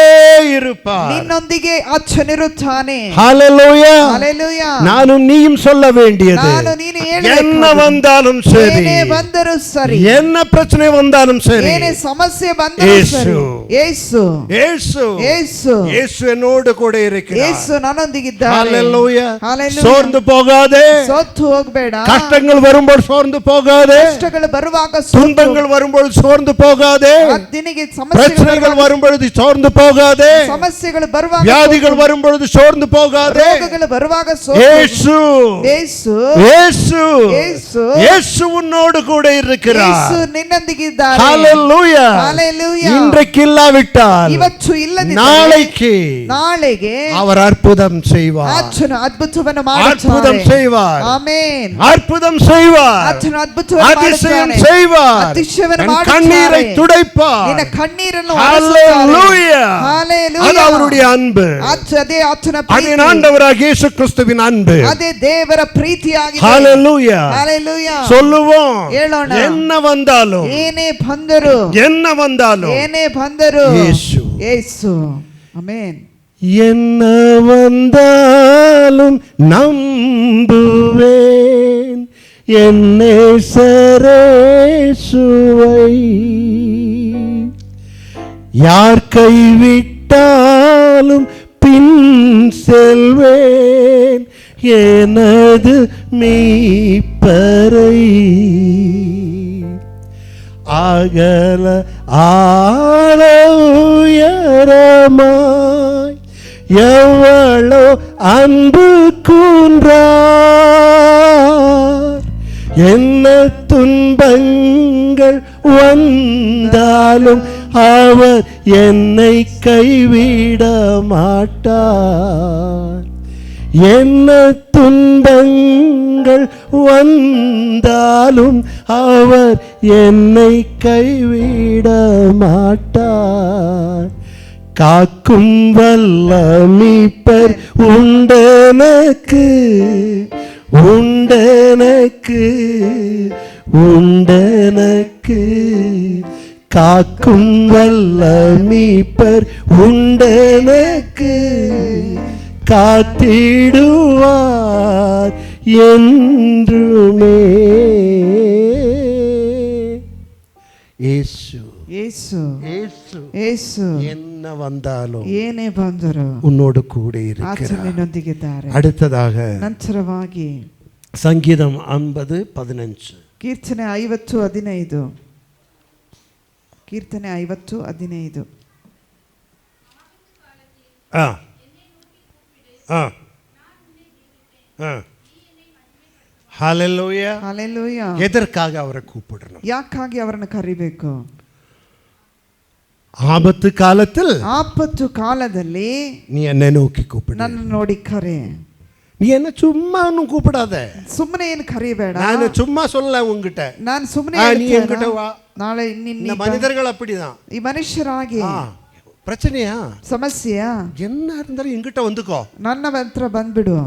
இருப்பார். ನಿನ್ನೊಂದಿಗೆ ಆತನಿರುತ್ತಾನೆ. ஹalleluya, ஹalleluya. நானும் நீயும் சொல்ல வேண்டியது, ನಾನು ನೀನು ಹೇಳಬೇಕು, என்ன வந்தாலும் சரி, ಏನೇ ಬಂದರೂ ಸರಿ, என்ன பிரச்சனை வந்தாலும் சரி, ಏನೇ ಸಮಸ್ಯೆ ಬಂದರೂ ಸರಿ, ಯೇಸು, இயேசு, ಯೇಸು, இயேசு என்னோடு கூட இருக்கிறார். ಯೇಸು ನನ್ನೊಂದಿಗಿದ್ದಾನೆ. ஹalleluya. ஹalleluya. சோர்ந்து போகாதே, ಸೋತು ಹೋಗಬೇಡ. கஷ்டங்கள் வரும்போது சோர்ந்து போகாதே, ಕಷ್ಟಗಳು ಬರುವಾಗ துன்பங்கள் வரும்போது சோர்ந்து போகாதே, ನಿನಗೆ பிரச்சனைகள் வரும்பொழுது சோர்ந்து போகாதே, ಸಮಸ್ಯೆಗಳು ಬರುವಾಗ, வியாதிகள் வரும்பொழுது சோர்ந்து போகாதே. ರೋಗಗಳು ಬರುವಾಗ இயேசு, ಯೇಸು, இயேசு, ಯೇಸು, இயேசு உன்னோடு கூட இருக்கிறார். ಯೇಸು ನಿನ್ನೊಂದಿಗಿದ್ದಾನೆ. ஹalleluya. ஹalleluya. இன்றைக்கு இல்லாவிட்டால் ಇವತ್ತು ಇಲ್ಲದಿದ್ದರೆ ನಾಳೆಗೆ அவர் அற்புதம் செய்வார். ಆತನು ಅದ್ಭುತವನ್ನು அற்புதம் ಮಾಡುತ್ತಾನೆ. செய்வார். ಆಮೆನ್. அற்புதம் செய்வார். ಆತನು ಅದ್ಭುತವನ್ನು அதிசயம் ಮಾಡುತ್ತಾನೆ. செய்வார். அதிசயವನ್ನು உன் கண்ணீரை ಮಾಡುತ್ತಾನೆ. துடைப்பார். ನಿನ್ನ ಕಣ್ಣೀರನ್ನು ஹalleluya. ஹalleluya. அது அவருடைய அன்பு. ಅದೇ ಆತನ அது ಪ್ರೀತಿ. ஆண்டவராகிய இயேசு கிறிஸ்துவின் அன்பு. ಅದೇ ದೇವರ ಪ್ರೀತಿಯಾಗಿದೆ. ஹalleluya. ஹalleluya. சொல்லுவோம், ಹೇಳೋಣ, என்ன வந்தாலும், ಏನೇ ಬಂದರು, என்ன வந்தாலும் ಏನೇ ಬಂದರು, ಯೇಸು. ಯೇಸು. ಆಮೆನ್. என்ன வந்தாலும் நம்புவேன் என் நேசரேசுவை. யார் கைவிட்டாலும் பின் செல்வேன் எனது மீட்பரை. அகல ஆழ உயரமாய் எவ்வளோ அன்பு கூன்றார். என்ன துன்பங்கள் வந்தாலும் அவர் என்னை கைவிட மாட்டார். என்ன துன்பங்கள் வந்தாலும் அவர் என்னை கைவிட மாட்டார். காக்கும் வல்ல மீட்பர் உண்டனக்கு, உண்டனக்கு, உண்டனக்கு. காக்கும் வல்ல மீட்பர் உண்டனக்கு, காத்திடுவார் என்றுமே. இயேசு, ಯೇಸು, இயேசு, ಯೇಸು. என்ன வந்தாலும் ಏನೇ ಬಂದರು உன்னோடு கூட ಆತನು இருக்கிறார். ನಿನ್ನೊಂದಿಗಿದ್ದಾರೆ. அடுத்ததாக ನಂತರವಾಗಿ சங்கீதம் 50:15. ಕೀರ್ತನೆ 50:15. ಕೀರ್ತನೆ 50:15. ஹalleluya. ஹalleluya. எதற்காக அவரை கூப்பிடணும்? ಯಾಕಾಗಿ ಅವರನ್ನು ಕರಿಬೇಕು? ஆபத்து ಕಾಲದಲ್ಲಿ நீ என்னை நோக்கி கூப்பிடு. ನನ್ನ ನೋಡಿ ಕರೆ. நீ என்ன சும்மா ஒன்னும் கூப்பிடாத. ಸುಮ್ಮನೆ ಏನು ಕರಿಬೇಡ. நான் சும்மா சொல்ல உன்கிட்ட. ನಾನು ಸುಮ್ಮನೆ நீ என்கிட்ட வா. ನಾಳೆ இந்த மனிதர்கள் அப்படிதான். ಈ ಮನುಷ್ಯರಾಗಿ பிரச்சனையா ಸಮಸ್ಯೆಯಾ என்ன இருந்தாலும் என்கிட்ட வந்துக்கோ. ನನ್ನ ಹತ್ರ ಬಂದ್ಬಿಡು.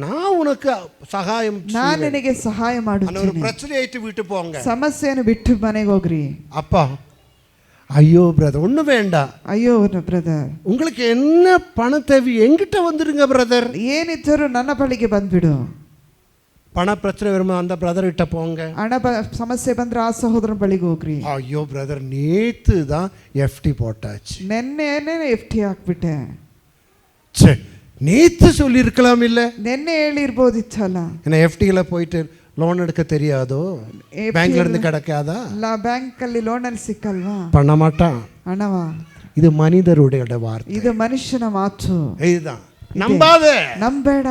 நான் உனக்கு சகாயம் ನಾನು ನಿನಗೆ ಸಹಾಯ ಮಾಡುತ್ತೇನೆ. ஒரு பிரச்சனை ஆயிட்டு விட்டு போங்க. ಸಮಸ್ಯೆಯನ್ನು ಬಿಟ್ಟು ಮನೆಗೆ ಹೋಗ್ರಿ. அப்பா ஐயோ பிரதர் ஒண்ணு வேண்டாம். ಅಯ್ಯೋ ಬ್ರದರ್ உங்களுக்கு என்ன பண தேவை என்கிட்ட வந்துருங்க பிரதர். ಏನಿದ್ದರೂ ನನ್ನ ಬಳಿಗೆ ಬಂದ್ಬಿಡು. பண பிரச்சனை வருமா அந்த பிரதர் கிட்ட போங்க. ಹಣ ಸಮಸ್ಯೆ ಬಂದ್ರೆ ಆ ಸಹೋದರನ ಬಳಿಗೆ ಹೋಗ್ರಿ. ஐயோ பிரதர் நேத்து தான் எஃப்டி போட்டாச்சு. ನೆನ್ನೆನೇ ಎಫ್ಟಿ ಹಾಕ್ಬಿಟ್ಟೆ. சே நேத்து சொல்லி இருக்கலாம் இல்ல. ನೆನ್ನೆ ಹೇಳಿರ್ಬೋದಿತ್ತಲ್ಲ. என்ன எஃப்டில போயிட்டு லோன் எடுக்க தெரியாதோ? பேங்க்ல இருந்து கிடைக்காதா? இல்ல ಬ್ಯಾಂಕ್ ಅಲ್ಲಿ ಲೋನ್ ಅಲ್ಲಿ ಸಿಕ್ಕಲ್ವಾ? பண்ண மாட்டான். ಹಣವಾ? இது மனிதருடைய வார்த்தை. ಇದು ಮನುಷ್ಯನ ಮಾತು. இதுதான். நம்பாதே. ನಂಬೇಡ.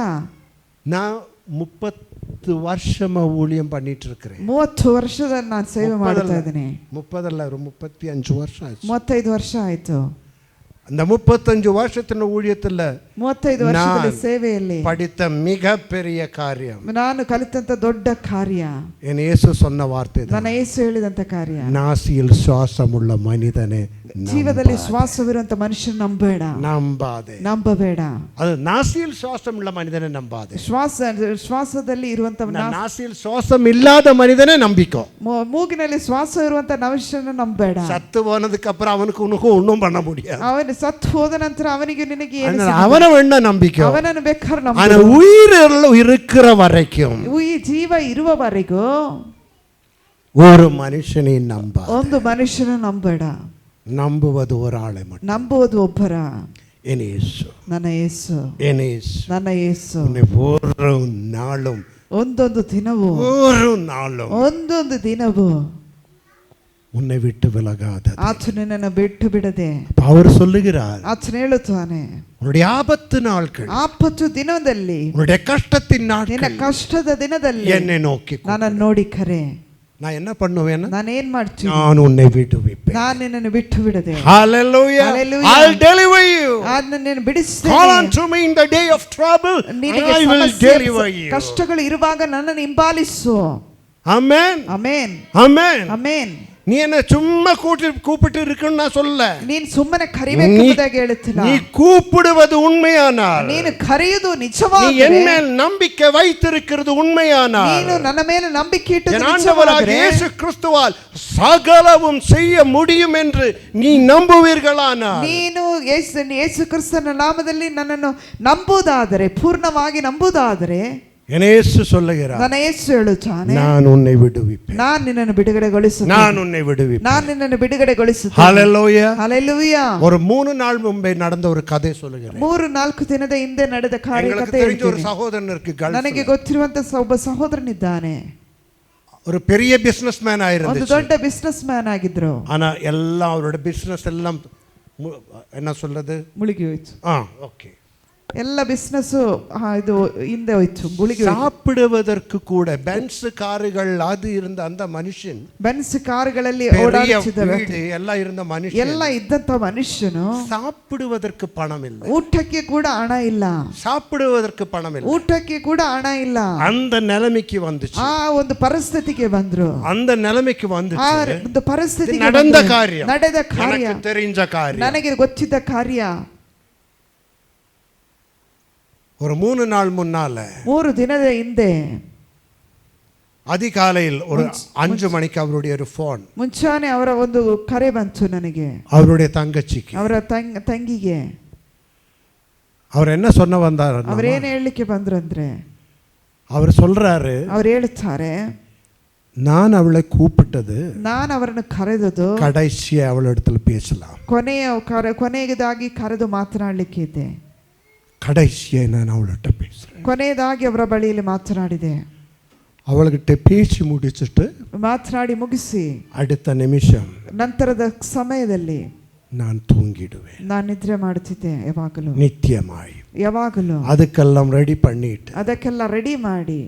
நான் 30 வருஷமா ஊழியம் பண்ணிட்டு இருக்கிறேன். 30 ವರ್ಷದಲ್ಲಿ ನಾನು ಸೇವೆ ಮಾಡ್ತಾ ಇದ್ದೀನಿ. 30 ಅಲ್ಲ 35 ವರ್ಷ ಆಯ್ತು. 35 ವರ್ಷ ಆಯ್ತು. அந்த 35 வருஷத்தின் ஊழியத்துல 35 ವರ್ಷದ ಸೇವೆಯಲ್ಲಿ படித்த மிகப்பெரிய காரியம் ನಾನು ಕಲಿತಂತ ದೊಡ್ಡ ಕಾರ್ಯ என் இயேசு சொன்ன வார்த்தை தான். ನನ್ನ ಯೇಸು ಹೇಳಿದಂತ ಕಾರ್ಯ. நாசியில் சுவாசமுள்ள மனிதனே ಜೀವದಲ್ಲಿ ಶ್ವಾಸವಿರುವಂತ ಮನುಷ್ಯನ ನಂಬೇಡ. ನಂಬಬೇಡ. ಅದು ನಾಸಿಯಲ್ಲಿ சுவாசமுள்ள மனிதனை நம்பாதே. ಶ್ವಾಸದಲ್ಲಿ ಇರುವಂತ நாசியில் சுவாசம் இல்லாத மனிதனை நம்பிக்கோ. ಮೂಗಿನಲ್ಲಿ ಶ್ವಾಸ ಇರುವಂತ ಮನುಷ್ಯನ ನಂಬೇಡ. சத்து போனதுக்கு அப்புறம் அவனுக்கு ஒண்ணும் பண்ண முடியாது. ಅವನು ಸತ್ತು ಹೋದ ನಂತರ ಅವನಿಗೆ ನಿನಗೆ ಏನು? அவனை வேணா நம்பிக்கோ. ಅವನನ್ನು ಬೇಕಾದ್ರೆ ನಂಬು. ஆனா உயிர் இருக்கிற வரைக்கும் ಈ ಜೀವ ಇರುವವರೆಗೂ ஒரு மனுஷனை நம்பாத. ಒಂದು ಮನುಷ್ಯನ ನಂಬೇಡ. நம்புவது ஒரு ஆளை மட்டும். ನಂಬುವುದು ಒಬ್ಬರ. என் இயேசு. ನನ್ನ ಯೇಸು. என் இயேசு. ನನ್ನ ಯೇಸು. ஒரு நாளும் ಒಂದೊಂದು ದಿನವೂ ಒಂದೊಂದು ದಿನವೂ உன்னை விட்டு விலகாதது. ಆತನು ನಿನ್ನನ್ನು ಬಿಟ್ಟು ಬಿಡದೆ. அவர் சொல்லுகிறார். ಆತನು ಹೇಳುತ್ತಾನೆ உன்னுடைய ஆபத்து நாட்கள், ಆಪತ್ತು ದಿನದಲ್ಲಿ, உன்னுடைய கஷ்டத்தின் நாட்கள், ನಿನ್ನ ಕಷ್ಟದ ದಿನದಲ್ಲಿ என்னை நோக்கி ನನ್ನನ್ನು ನೋಡಿ ಕರೆ. நான் என்ன பண்ணுவேன்? ನಾನು ಏನ್ ಮಾಡ್ತೀನಿ? நான் உன்னை விடுவிப்பேன். ನಾನು ನಿನ್ನನ್ನು ಬಿಟ್ಟು ಬಿಡದೆ. Hallelujah. I'll deliver you. ನಾನು ನಿನ್ನನ್ನು ಬಿಡಿಸುತ್ತೇನೆ. Call unto me in the day of trouble. I will deliver you. ಕಷ್ಟಗಳು ಇರುವಾಗ ನನ್ನನ್ನು ಹಿಂಬಾಲಿಸು. Amen. Amen. Amen. Amen. நீ என்ன சும்மா கூப்பிட்டு இருக்கணும் நான் சொல்ல. ನೀನು ಸುಮ್ಮನೆ ಕರಿಬೇಕೆಂಬುದಾಗಿ ಹೇಳುತ್ತಿಲ್ಲ. நீ கூப்பிடுவது உண்மையானால், ನೀನು ಕರೆಯುವುದು ನಿಜವಾದರೆ, நீ என் மேல் நம்பிக்கை வைத்திருக்கிறது உண்மையானால், ನೀನು ನನ್ನ ಮೇಲೆ ನಂಬಿಕೆ ಇಟ್ಟು ஆண்டவராகிய இயேசு கிறிஸ்துவால் சகலமும் செய்ய முடியும் என்று நீ நம்புவீர்களானால், ನೀನು ಯೇಸು ಕ್ರಿಸ್ತನ ನಾಮದಲ್ಲಿ ನನ್ನನ್ನು ನಂಬುವುದಾದರೆ, ಪೂರ್ಣವಾಗಿ ನಂಬುವುದಾದರೆ, இயேசு சொல்லுகிறார், ನನ್ನ ಯೇಸು ಹೇಳುತ್ತಾನೆ, நான் உன்னை விடுவிப்பேன். ನಾನು ನಿನ್ನನ್ನು ಬಿಡುಗಡೆಗೊಳಿಸುತ್ತೇನೆ. நான் உன்னை விடுவிப்பேன். ನಾನು ನಿನ್ನನ್ನು ಬಿಡುಗಡೆಗೊಳಿಸುತ್ತೇನೆ. ஹalleluya. ஹalleluya. ஒரு 3 நாள் முன்பே நடந்த ஒரு கதை சொல்லுகிறேன். 3-4 ದಿನದ ಹಿಂದೆ ನಡೆದ ಕಾರ್ಯಕಥೆ தெரிஞ்ச ஒரு சகோதரன் இருக்கு. ನನಗೆ ಗೊತ್ತಿರುವಂತ ಒಬ್ಬ ಸಹೋದರನಿದ್ದಾನೆ. ஒரு பெரிய பிசினஸ் மேன் ஆயிருந்தார். ಒಂದು ದೊಡ್ಡ ಬಿಸಿನೆಸ್ ಮ್ಯಾನ್ ಆಗಿದ್ರು. ஆனா எல்லாம் அவரோட பிசினஸ் எல்லாம் என்ன சொல்றது, ಮುಳುಗಿ ಹೋಯ್ತು. ஓகே, ಎಲ್ಲ ಬಿಸಿನೆಸ್ ಇದು ಹಿಂದೆ ಹೋಯ್ತು, ಮುಳುಗಿ. சாப்பிடுவதற்கு கூட பென்ஸ் கார்கள் அது இருந்த அந்த மனுஷன், ಬೆನ್ಸ್ ಕಾರುಗಳಲ್ಲಿ ಓಡಾಡುತ್ತಿದ್ದ ಎಲ್ಲ இருந்த மனுஷன், ಎಲ್ಲ ಇದ್ದಂತ ಮನುಷ್ಯನು சாப்பிடுவதற்கு பணம் இல்லை. ಊಟಕ್ಕೆ ಕೂಡ ಹಣ ಇಲ್ಲ. சாப்பிடுவதற்கு பணம் இல்லை. ಊಟಕ್ಕೆ ಕೂಡ ಹಣ ಇಲ್ಲ. அந்த நிலைமைக்கு வந்துச்சு. ಆ ಒಂದು ಪರಿಸ್ಥಿತಿಗೆ ಬಂದ್ರು. அந்த நிலைமைக்கு வந்துச்சு. ಆ ಒಂದು ಪರಿಸ್ಥಿತಿಗೆ நடந்த காரியம், ನಡೆದ ಕಾರ್ಯ, எனக்கு தெரிஞ்ச காரியம், ನನಗೆ ಗೊತ್ತಿದ್ದ ಕಾರ್ಯ. ஒரு 3 நாள் முன்னால, 3 ದಿನದ ಹಿಂದೆ அதிகாலையில் ஒரு 5 மணிக்கு அவருடைய ஒரு ஃபோன், ಮುಂಚಾನೆ ಅವರ ಒಂದು ಕರೆ ಬಂತು ನನಗೆ, அவருடைய தங்கச்சிக்கு, ಅವರ ತಂಗಿಗೆ. அவர் என்ன சொன்ன வந்தார், அவர் ಏನು ಹೇಳಲಿಕ್ಕೆ ಬಂದ್ರು ಅಂದ್ರೆ, அவர் சொல்றாரு, ಅವರು ಹೇಳುತ್ತಾರೆ, நான் அவளை கூப்பிட்டது, ನಾನು ಅವರನ್ನು ಕರೆದದು கடைசியா அவளிடத்தில் பேசலாம், ಕೊನೆಯದಾಗಿ ಕರೆದು ಮಾತನಾಡಲಿಕ್ಕೆ ಇದೆ. கடைசியா நான் அவள்கிட்ட பேசுறேன். ಕೊನೆಯದಾಗಿ ಅವರ ಬಳಿಯಲ್ಲಿ ಮಾತನಾಡಿದೆ. அவள்கிட்ட பேசி முடிச்சிட்டு ಮಾತನಾಡಿ ಮುಗಿಸಿ அடுத்த நிமிஷம் ನಂತರದ ಸಮಯದಲ್ಲಿ நான் தூங்கிடுவேன். ನಾನು ನಿದ್ರೆ ಮಾಡುತ್ತಿದ್ದೆ ಯಾವಾಗಲೂ, நித்தியமாய். ಯಾವಾಗಲೂ அதுக்கெல்லாம் ரெடி பண்ணிட்டு ಅದಕ್ಕೆಲ್ಲ ರೆಡಿ ಮಾಡಿ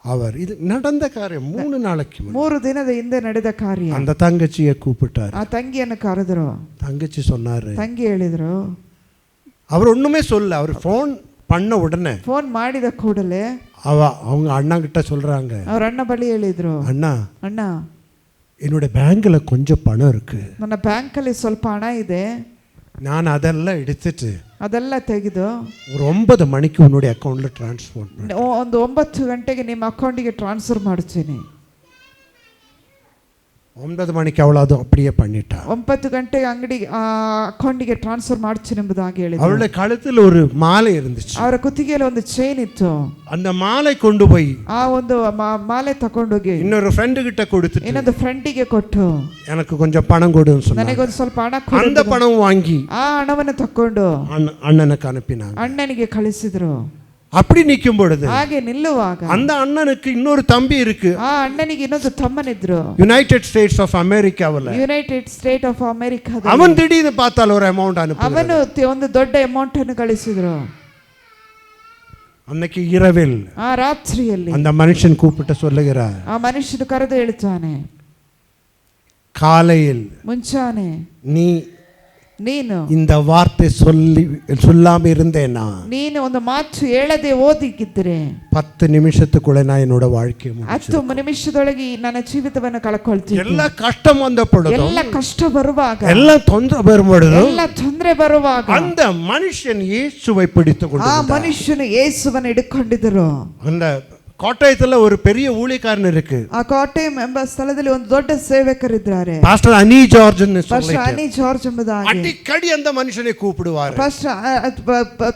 அவர் இது நடந்த காரியம் 3 நாளைக்கு 3 ದಿನದ ಹಿಂದೆ ನಡೆದ ಕಾರ್ಯ. அந்த தங்கச்சியை கூப்பிட்டார். ಆ ತಂಗಿಯನ್ನು ಕರೆದ್ರು. தங்கச்சி சொன்னாரு, ತಂಗಿ ಹೇಳಿದ್ರು, அவர் ஒண்ணுமே சொல்ல, அவர் ஃபோன் பண்ண உடனே ಫೋನ್ ಮಾಡಿದ ಕೂಡಲೇ அவங்க அண்ணா கிட்ட சொல்றாங்க, ಅವ್ರ ಅಣ್ಣ ಬಳಿ ಹೇಳಿದ್ರು, ಅಣ್ಣ என்னோட பேங்க்ல கொஞ்சம் பணம் இருக்கு, ನನ್ನ ಬ್ಯಾಂಕಲ್ಲಿ ಸ್ವಲ್ಪ ಹಣ ಇದೆ, நான் அதெல்லாம் எடுத்துட்டு ಅದೆಲ್ಲ ತೆಗೆದು ஒரு 9 மணிக்கு உன்னுடைய அக்கௌண்ட்ல ட்ரான்ஸ்ஃபர் ಒಂದು 9 ಗಂಟೆಗೆ ನಿಮ್ಮ ಅಕೌಂಟಿಗೆ ಟ್ರಾನ್ಸ್ಫರ್ ಮಾಡ್ತೀನಿ. 9 மணிக்கு ಅವಳು ಅದು அப்படியே பண்ணிட்டா. 9 ಗಂಟೆಗೆ ಅಂಗಡಿ ಅಕೌಂಟಿಗೆ ಟ್ರಾನ್ಸ್ಫರ್ ಮಾಡ್ತೀನಿ ಎಂಬುದಾಗಿ ಹೇಳಿದ್ರು. அவளுடைய கழுத்துல ஒரு மாலை இருந்துச்சு. ಅವರ ಕುತ್ತಿಗೆಯಲ್ಲಿ ಒಂದು ಚೈನ್ ಇತ್ತು. அந்த மாலை கொண்டு போய் ಆ ಒಂದು ಮಾಲೆ ತಕೊಂಡು ಹೋಗಿ இன்னொரு ಫ್ರೆಂಡ್ கிட்ட கொடுத்துட்டு ಇನ್ನೊಂದು ಫ್ರೆಂಡಿಗೆ ಕೊಟ್ಟು எனக்கு கொஞ்சம் பணம் கொடுன்னு சொன்னாங்க. ನನಗೊಂದು ಸ್ವಲ್ಪ ಹಣ ಕೊಡು. அந்த பணம் வாங்கி ಆ ಹಣವನ್ನು ತಕೊಂಡು அண்ணனுக்கு அனுப்பினாங்க. ಅಣ್ಣನಿಗೆ ಕಳಿಸಿದ್ರು. அப்படி நிக்கும் பொழுது ಹಾಗೆ ನಿಲ್ಲುವಾಗ அந்த அண்ணனுக்கு இன்னொரு தம்பி இருக்கு. ಆ ಅಣ್ಣನಿಗೆ ಇನ್ನೊಂದು ತಮ್ಮನಿದ್ರು. யுனைடெட் ஸ்டேட்ஸ் ஆஃப் அமெரிக்காவுல. ಯುನೈಟೆಡ್ ಸ್ಟೇಟ್ ಆಫ್ ಅಮೆರಿಕಾದ. அவன் திடீர்னு பார்த்தால் ஒரு அமௌண்ட் அனுப்புறான். ಅವನು ಒಂದು ದೊಡ್ಡ ಅಮೌಂಟ್ ಅನ್ನು ಕಳಿಸಿದ್ರು. அன்னைக்கு இரவில் ಆ ರಾತ್ರಿಯಲ್ಲಿ அந்த மனுஷன் கூப்பிட்டு சொல்லுகிறார், ಆ ಮನುಷ್ಯನು ಕರೆದು ಹೇಳ್ತಾನೆ, காலையில் ಮುಂಚಾನೆ ನೀನು இந்த வார்த்தை சொல்லாம இருந்தேனா, ನೀನು ಒಂದು ಮಾತು ಹೇಳದೆ ಓದಿಗಿದ್ರೆ 10 நிமிஷத்துக்குள்ள நான் என்னோட வாழ்க்கையை 10 ನಿಮಿಷದೊಳಗೆ ನನ್ನ ಜೀವಿತವನ್ನು ಕಳ್ಕೊಳ್ತೀನಿ. ಎಲ್ಲ ಕಷ್ಟ ಬಂದ பொழுது, ಎಲ್ಲ ಕಷ್ಟ ಬರುವಾಗ, ಎಲ್ಲ ತೊಂದರೆ ಬರುವಾಗ, ಎಲ್ಲ ತೊಂದರೆ ಬರುವಾಗ அந்த மனுஷன் இயேசுவை பிடித்துக்கொண்டு ಆ ಮನುಷ್ಯನು ಯೇಸುವನ್ನು ಹಿಡಿದುಕೊಂಡಿದ್ದರು. அந்த கோட்டயத்துல ஒரு பெரிய ஊழியக்காரன் இருக்கு. ಆ ಕೋಟಯಂ ಎಂಬ ಸ್ಥಳದಲ್ಲಿ ಒಂದು ದೊಡ್ಡ ಸೇವಕರಿದ್ದಾರೆ. பாஸ்டர் அனி ஜார்ஜ் ಪಾಸ್ಟರ್ ಅನಿ ಜಾರ್ಜ್ ಎಂಬುದಾಗಿ அடிக்கடி அந்த மனுஷனை கூப்பிடுவார்.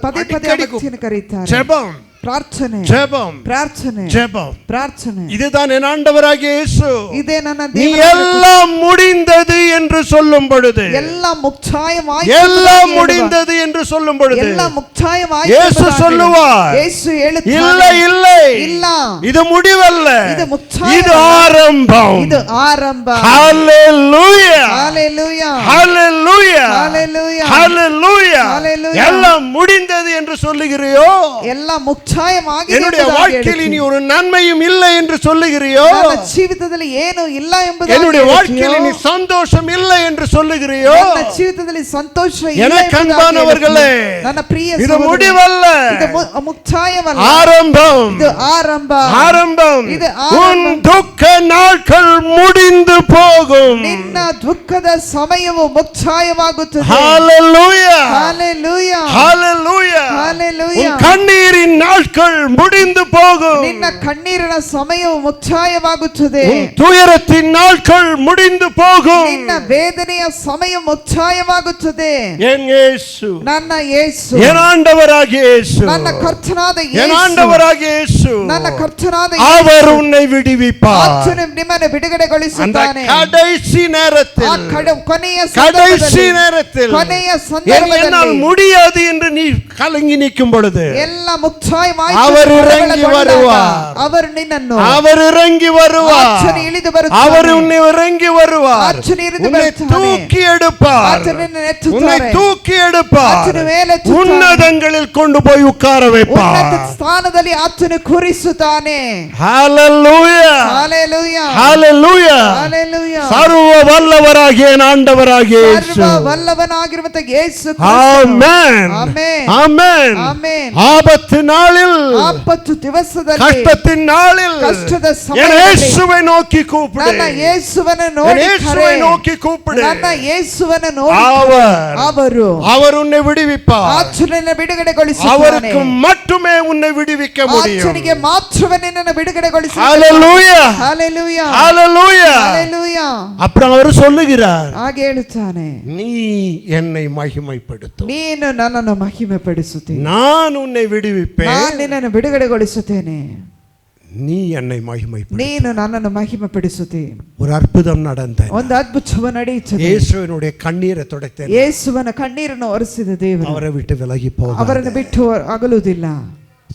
ಪದೇ ಪದೇ ವ್ಯಕ್ತಿಯನ್ನು ಕರೀತಾರೆ. ஜெபம், ಪ್ರಾರ್ಥನೆ, ஜெபம், ಪ್ರಾರ್ಥನೆ, ஜெபம், ಪ್ರಾರ್ಥನೆ. இதுதான் என் ஆண்டவராகிய இயேசு. ಇದೇ ನನ್ನ நீ எல்லாம் முடிந்தது என்று சொல்லும் பொழுது, ಎಲ್ಲ ಮುಕ್ತಾಯವಾಯಿತು, எல்லாம் முடிந்தது என்று சொல்லும் பொழுது, ಎಲ್ಲ ಮುಕ್ತಾಯವಾಯಿತು இயேசு சொல்லுவார், ಯೇಸು ಹೇಳುತ್ತಾನೆ, இல்லை இல்லை, ಇಲ್ಲ, இது முடிவல்ல, ಇದು ಮುಕ್ತಾಯ, இது ஆரம்பம், ಇದು ಆರಂಭ. ஹalleluya, ஹalleluya, ஹalleluya, ஹalleluya, ஹalleluya. ஹalleluya. எல்லாம் முடிந்தது என்று சொல்லுகிறியோ, ಎಲ್ಲ ಮುಕ್ತಾಯವಾಗಿದೆ என்னுடைய வாழ்க்கையில் இனி ஒரு நன்மையும் இல்லை என்று சொல்லுகிறியோ, ನನ್ನ ಜೀವಿತದಲ್ಲಿ ಏನು ಇಲ್ಲ ಎಂಬುದಾಗಿ என்னுடைய வாழ்க்கையில் இனி சந்தோஷம் இல்லை என்று சொல்லுகிறியோ, ನನ್ನ ಜೀವಿತದಲ್ಲಿ ಸಂತೋಷ ಇಲ್ಲ எனக்கு அன்பானவர்களே, ನನ್ನ ಪ್ರಿಯ இது முடிவல்ல, ಇದು ಮುಕ್ತಾಯವಲ್ಲ, ஆரம்பம், ಇದು ಆರಂಭ, ஆரம்பம். இது உன் துக்க நாட்கள் முடிந்து போகும். ನಿನ್ನ ದುಃಖದ ಸಮಯವು ಮುಕ್ತಾಯವಾಗುತ್ತದೆ. ஹalleluya, ஹalleluya, ஹalleluya, ஹalleluya. உன் கண்ணீரின் நாட்கள் முடிந்து போகும். ನಿನ್ನ ಕಣ್ಣೀರಿನ ಸಮಯವು ಮುಕ್ತಾಯವಾಗುತ್ತದೆ. உன் துயரத்தின் நாட்கள் முடிந்து போகும். ನಿನ್ನ ವೇದನೆಯ ಸಮಯ ಮುಕ್ತಾಯವಾಗುತ್ತದೆ. என் இயேசு, ನನ್ನ ಯೇಸು, என் ஆண்டவராகிய இயேசு, ನನ್ನ ಕರ್ತನಾದ என் ಯೇಸು, ஆண்டவராகிய இயேசு, ನನ್ನ ಕರ್ತನಾದ அவர் உன்னை விடுவிப்பார். ಆತನು ನಿಮ್ಮನ್ನು ಬಿಡುಗಡೆಗೊಳಿಸುತ್ತಾನೆ. அந்த கடைசி நேரத்தில், ಕೊನೆಯ கடைசி நேரத்தில், ಕೊನೆಯ என்னால் ಸಂದರ್ಭದಲ್ಲಿ முடியாது என்று நீ கலங்கி நிற்கும் பொழுது ಎಲ್ಲ ಮುಕ್ತಾಯವಾಯಿತು, அவர் இறங்கி வருவார். அவர் ನಿನ್ನನ್ನು, அவர் இறங்கி வருவார். ಆತನು ಇಳಿದು ಬರುತ್ತಾನೆ. அவர் உன்னை இறங்கி வருவார். ಆತನು ಇಳಿದು உன்னை ಬರುತ್ತಾನೆ. தூக்கி எடுப்பார். ಆತನು ನಿನ್ನನ್ನು உன்னை ಎತ್ತುತ್ತಾನೆ. தூக்கி எடுப்பார். ಆತನು ಮೇಲೆ ಎತ್ತುತ್ತಾನೆ. உன்னதங்களில் கொண்டு போய் உட்கார ಉನ್ನತ வைப்பார். ಸ್ಥಾನದಲ್ಲಿ ಆತನು ಕೂರಿಸುತ್ತಾನೆ. ஹalleluya, ஹalleluya, ஹalleluya. ஹalleluya. சர்வ வல்லவராகிய என் ஆண்டவராகிய இயேசு. ಸರ್ವ ವಲ್ಲಭನಾಗಿರುವಂತ ಯೇಸು ಕ್ರಿಸ್ತ. ஆமென், ஆமென், ஆமென். ஆமென். ஆபத்து நாளில், ಆಪತ್ತು ದಿವಸದಲ್ಲಿ, கஷ்டத்தின் நாளில் ಕಷ್ಟದ என் ಸಮಯದಲ್ಲಿ இயேசுவை நோக்கி கூப்பிடு. ನನ್ನ ಯೇಸುವನ್ನು என் ನೋಡಿ இயேசுவை நோக்கி கூப்பிடு. ನನ್ನ ಯೇಸುವನ್ನು ನೋಡಿ அவர் உன்னை விடுவிப்பார். ಆತನನ್ನು ಬಿಡುಗಡೆಗೊಳಿಸುತ್ತಾನೆ. அவருக்கு மட்டுமே உன்னை விடுவிக்க முடியும். ಆತನಿಗೆ ಮಾತ್ರವೇ ನಿನ್ನನ್ನು ಬಿಡುಗಡೆಗೊಳಿಸುತ್ತಾನೆ. ஹalleluya, ஹalleluya, ஹalleluya. ஹalleluya. அப்புறம் அவர் சொல்லுகிறார், ಹಾಗೆ ಹೇಳುತ್ತಾನೆ, நீ என்னை மகிமைப்படுத்து, ನೀನು ನನ್ನನ್ನು ಮಹಿಮೆ ಪಡಿಸುತ್ತಿ, நான் உன்னை விடுவிப்பேன், ನಾನು ನಿನ್ನನ್ನು ಬಿಡುಗಡೆಗೊಳಿಸುತ್ತೇನೆ, நீ என்னை மகிமைப்படுத்து. ನೀನು ನನ್ನನ್ನು ಮಹಿಮೆ ಪಡಿಸುತ್ತಿ. ஒரு அற்புதம் நடந்தது. ಒಂದು ಅದ್ಭುತವು ನಡೆಯುತ್ತದೆ. இயேசுவினுடைய கண்ணீரை துடைத்தேன். ಯೇಸುವನ ಕಣ್ಣೀರನ್ನು ಒರೆಸಿದ ದೇವರು அவரை விட்டு விலகி போக ಅವರನ್ನು ಬಿಟ್ಟು ಅಗಲುವುದಿಲ್ಲ.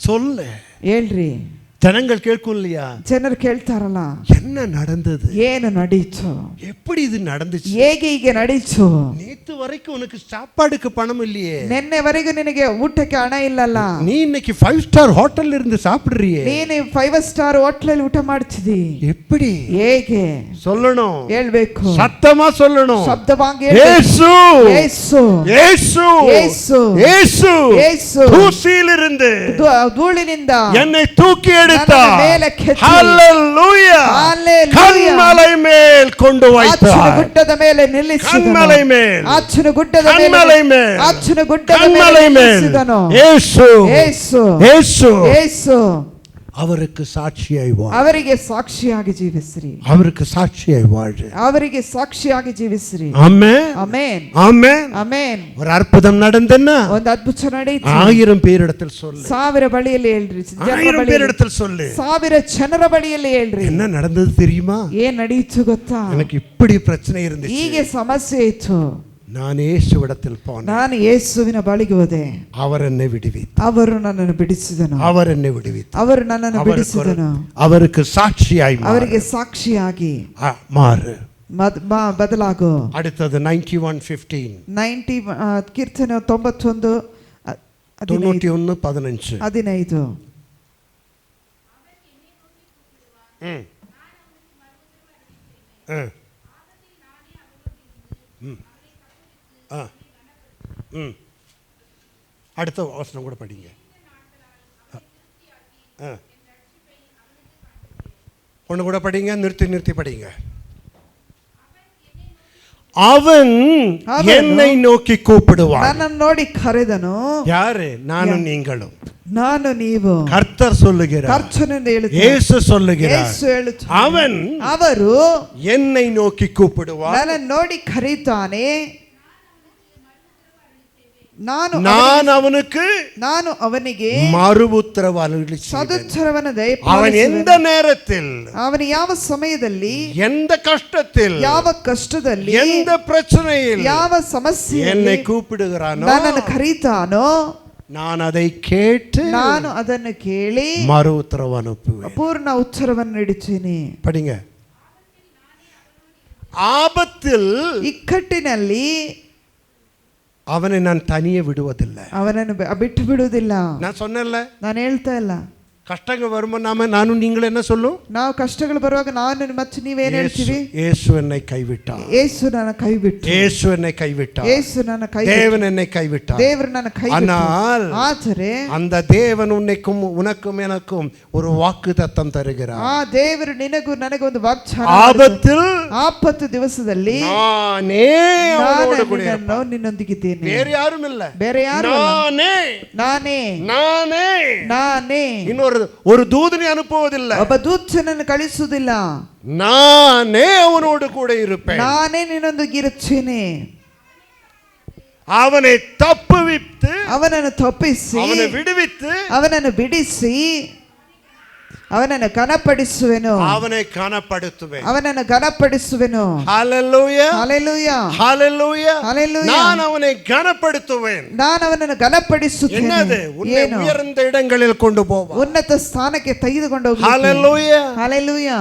சொல்லு, ಹೇಳ್ರಿ, ஜனங்கள் கேட்கும் இல்லையா, ಜನರು ಕೇಳ್ತಾರಲ್ಲ, என்ன நடந்தது, ಏನು ನಡೀತು, எப்படி இது நடந்துச்சு, ಹೇಗೆ ಹೀಗೆ ನಡೀತು, நேத்து வரைக்கும் உனக்கு சாப்பாடுக்கு பணம் இல்லையே, ನಿನ್ನೆವರೆಗೂ ನಿನಗೆ ಊಟಕ್ಕೆ ಹಣ ಇಲ್ಲಲ್ಲ, நீ இன்னைக்கு 5 ஸ்டார் ஹோட்டல்ல இருந்து சாப்பிடுறியே, ನೀನು 5 ಸ್ಟಾರ್ ಹೋಟೆಲ್ ಊಟ ಮಾಡ್ತಿದ್ದಿ, எப்படி, ಹೇಗೆ சொல்லணும், ಹೇಳ್ಬೇಕು, சத்தமா சொல்லணும், ಶಬ್ದವಾಗಿ இயேசு ಯೇಸು இயேசு ಯೇಸು இயேசு ಯೇಸು தூசியிலிருந்து ಧೂಳಿನಿಂದ என்னை தூக்கி எடுத்தார், ಮೇಲೆ ಕೆತ್ತಿ, ஹalleluya, ஹalleluya, கன்மலை மேல் கொண்டு ಆಚನ வைத்தார், ಗುಡ್ಡದ ಮೇಲೆ ನಿಲ್ಲಿಸಿದನು, கன்மலை மேல், ಆಚನ ಗುಡ್ಡದ கன்மலை மேல், ಆಚನ ಗುಡ್ಡದ கன்மலை ಮೇಲೆ மேல், ನಿಲ್ಲಿಸಿದನು, இயேசு ಯೇಸು இயேசு ಯೇಸು அவருக்கு சாட்சியாய் வாழ், ಅವರಿಗೆ ಸಾಕ್ಷಿಯಾಗಿ ಜೀವಿಸ್ರಿ, அவருக்கு சாட்சியாய் வாழு, ಅವರಿಗೆ ಸಾಕ್ಷಿಯಾಗಿ ಜೀವಿಸ್ರಿ, ஆமென் ಆಮೆನ್ ஆமென். ಆಮೆನ್. ஒரு அற்புதம் நடந்தேன்னா ಒಂದು ಅದ್ಭುತ ನಡೆಯಿತು, 1000 பேரிடத்தில் சொல்லு, 1000 ಬಳಿಯಲ್ಲಿ ಹೇಳ್ರಿ, 1000 பேரிடத்தில் சொல்லு, 1000 ಜನರ ಬಳಿಯಲ್ಲಿ ಹೇಳ್ರಿ, என்ன நடந்தது தெரியுமா, ಏನ್ ನಡೀತು ಗೊತ್ತಾ, எனக்கு இப்படி பிரச்சனை இருந்துச்சு, ಹೀಗೆ ಸಮಸ್ಯೆ ಇತ್ತು, நான் இயேசுவிடத்தில் போனேன், ನಾನು ಯೇಸುವಿನ ಬಳಿಗೆ ಹೋದೆ, அவர் என்னை விடுவித்தார், ಅವರು ನನ್ನನ್ನು ಬಿಡಿಸಿದನು, அவர் என்னை விடுவித்தார், ಅವರು ನನ್ನನ್ನು ಬಿಡಿಸಿದನು, அவருக்கு சாட்சியாய் மாறு, ಅವರಿಗೆ ಸಾಕ್ಷಿಯಾಗಿ மாறு. ಬದಲಾಗು. அடுத்தது 91:15, 90 ಕೀರ್ತನೆ 91 91:15. 15. அடுத்த வசனம் கூட படிங்க, ஒன்று கூட படிங்க, நிறுத்தி படிங்க. அவன் என்னை நோக்கி கூப்பிடுவான், ನನ್ನನ್ನು ನೋಡಿ ಕರೆದನು, யாரு, நானும் நீங்களும், ನಾನು ನೀವು, கர்த்தர் சொல்லுகிறார், ಕರ್ತನು ಹೇಳುತ್ತಾನೆ, இயேசு சொல்லுகிறார், ಯೇಸು ಹೇಳುತ್ತಾನೆ, அவன் ಅವರು என்னை நோக்கி கூப்பிடுவான், ನನ್ನನ್ನು ನೋಡಿ ಕರೆಯುತ್ತಾನೆ, நான் அவனுக்கு மறு உத்தரவு அருளிச்சேன், ಸದುತ್ತರವನ್ನು அவன் எந்த நேரத்தில், ಅವನು ಯಾವ ಸಮಯದಲ್ಲಿ, எந்த கஷ்டத்தில், ಯಾವ ಕಷ್ಟದಲ್ಲಿ, எந்த பிரச்சனையில், ಯಾವ ಸಮಸ್ಯೆಯಲ್ಲಿ என்னை கூப்பிடுகிறானோ, ನನ್ನನ್ನು ಕರೀತಾನೋ, நான் அதை கேட்டு ನಾನು ಅದನ್ನು ಕೇಳಿ மறு உத்தரவு அனுப்புவேன். ಪೂರ್ಣ ಉತ್ತರವನ್ನು ನೀಡುತ್ತೇನೆ. படிங்க. ஆபத்தில், ಇಕ್ಕಟ್ಟಿನಲ್ಲಿ அவனை நான் தனியே விடுவதில்லை, ಅವನನ್ನು ಬಿಟ್ಟು ಬಿಡುವುದಿಲ್ಲ. நான் சொன்னேன்ல, ನಾನು ಹೇಳ್ತಾ ಇಲ್ಲ, கஷ்டங்கள் வரும்போது நானும் நீங்களும் என்ன சொல்லும், ನಾವು ಕಷ್ಟಗಳು ಬರುವಾಗ ನಾನು ಮತ್ತು ನೀವೇನು ಹೇಳ್ತೀವಿ, இயேசு என்னை கைவிட்டார், ಯೇಸು ನನ್ನ ಕೈ ಬಿಟ್ಟು, இயேசு என்னை கைவிட்டார், ಯೇಸು ನನ್ನ ಕೈ, தேவன் என்னை கைவிட்டார், ದೇವರು ನನ್ನ ಕೈ ಬಿಟ್ಟು. ஆனால் ಆದರೆ அந்த தேவன் உனக்கும் எனக்கும் ஒரு வாக்குத்தத்தம் தருகிறார், ಆ ದೇವರು ನಿನಗೂ ನನಗೂ ಒಂದು ವಾಗ್ದಾನ, ஆபத்தில் ಆಪತ್ತು ದಿವಸದಲ್ಲಿ நானே அவனோடு கூட ನಾನು ನಿನ್ನೊಂದಿಗಿದ್ದೇನೆ, வேற யாரும் இல்ல, ಬೇರೆ ಯಾರು ಅಲ್ಲ, நானே ನಾನೇ ನಾನೇ. ஒரு தூதனை அனுப்புவதில்லை, ಒಬ್ಬ ದೂತನನ್ನು ಕಳಿಸುವುದಿಲ್ಲ, நானே அவனோடு கூட இருப்பேன், ನಾನೇ ನಿನ್ನೊಂದಿಗಿರುತ್ತೇನೆ. அவனை தப்புவித்து, ಅವನನ್ನು ತಪ್ಪಿಸಿ, அவனை விடுவித்து, ಅವನನ್ನು ಬಿಡಿಸಿ, ಅವನನ್ನು ಘನಪಡಿಸುವೆನು, அவனை கனப்படுத்துவேன், ಅವನನ್ನು ಘನಪಡಿಸುವೆನು. ஹalleluya, ஹalleluya, ஹalleluya, ஹalleluya. நான் அவனை கனப்படுத்துவேன். ನಾನು ಅವನನ್ನು ಘನಪಡಿಸುತ್ತೇನೆ. என்னது, உன்னை ಏನು? உயர்ந்த இடங்களில் கொண்டு போவான், ಉನ್ನತ ಸ್ಥಾನಕ್ಕೆ ತೆಗೆದುಕೊಂಡು ಹೋಗುತ್ತೇನೆ. ஹalleluya, ஹalleluya.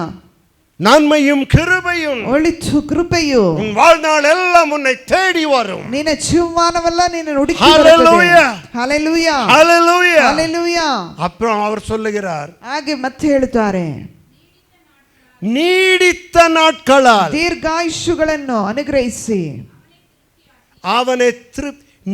நன்மையும் கிருபையும் ಒಳಿತು ಕೃಪೆಯು உன் வாழ்நாள் எல்லாம் உன்னை தேடி வரும், ನಿನ್ನ ಜೀವಮಾನವಲ್ಲ ನಿನ್ನ ಹುಡುಕಿ ஹalleluya, ஹalleluya, ஹalleluya, ஹalleluya. அப்புறம் அவர் சொல்லுகிறார், ಹಾಗೆ ಮತ್ತೆ ಹೇಳುತ್ತಾರೆ, நீடித்த நாட்களால் ದೀರ್ಘಾಯುಷ್ಯಗಳನ್ನು ಅನುಗ್ರಹಿಸಿ, அவனை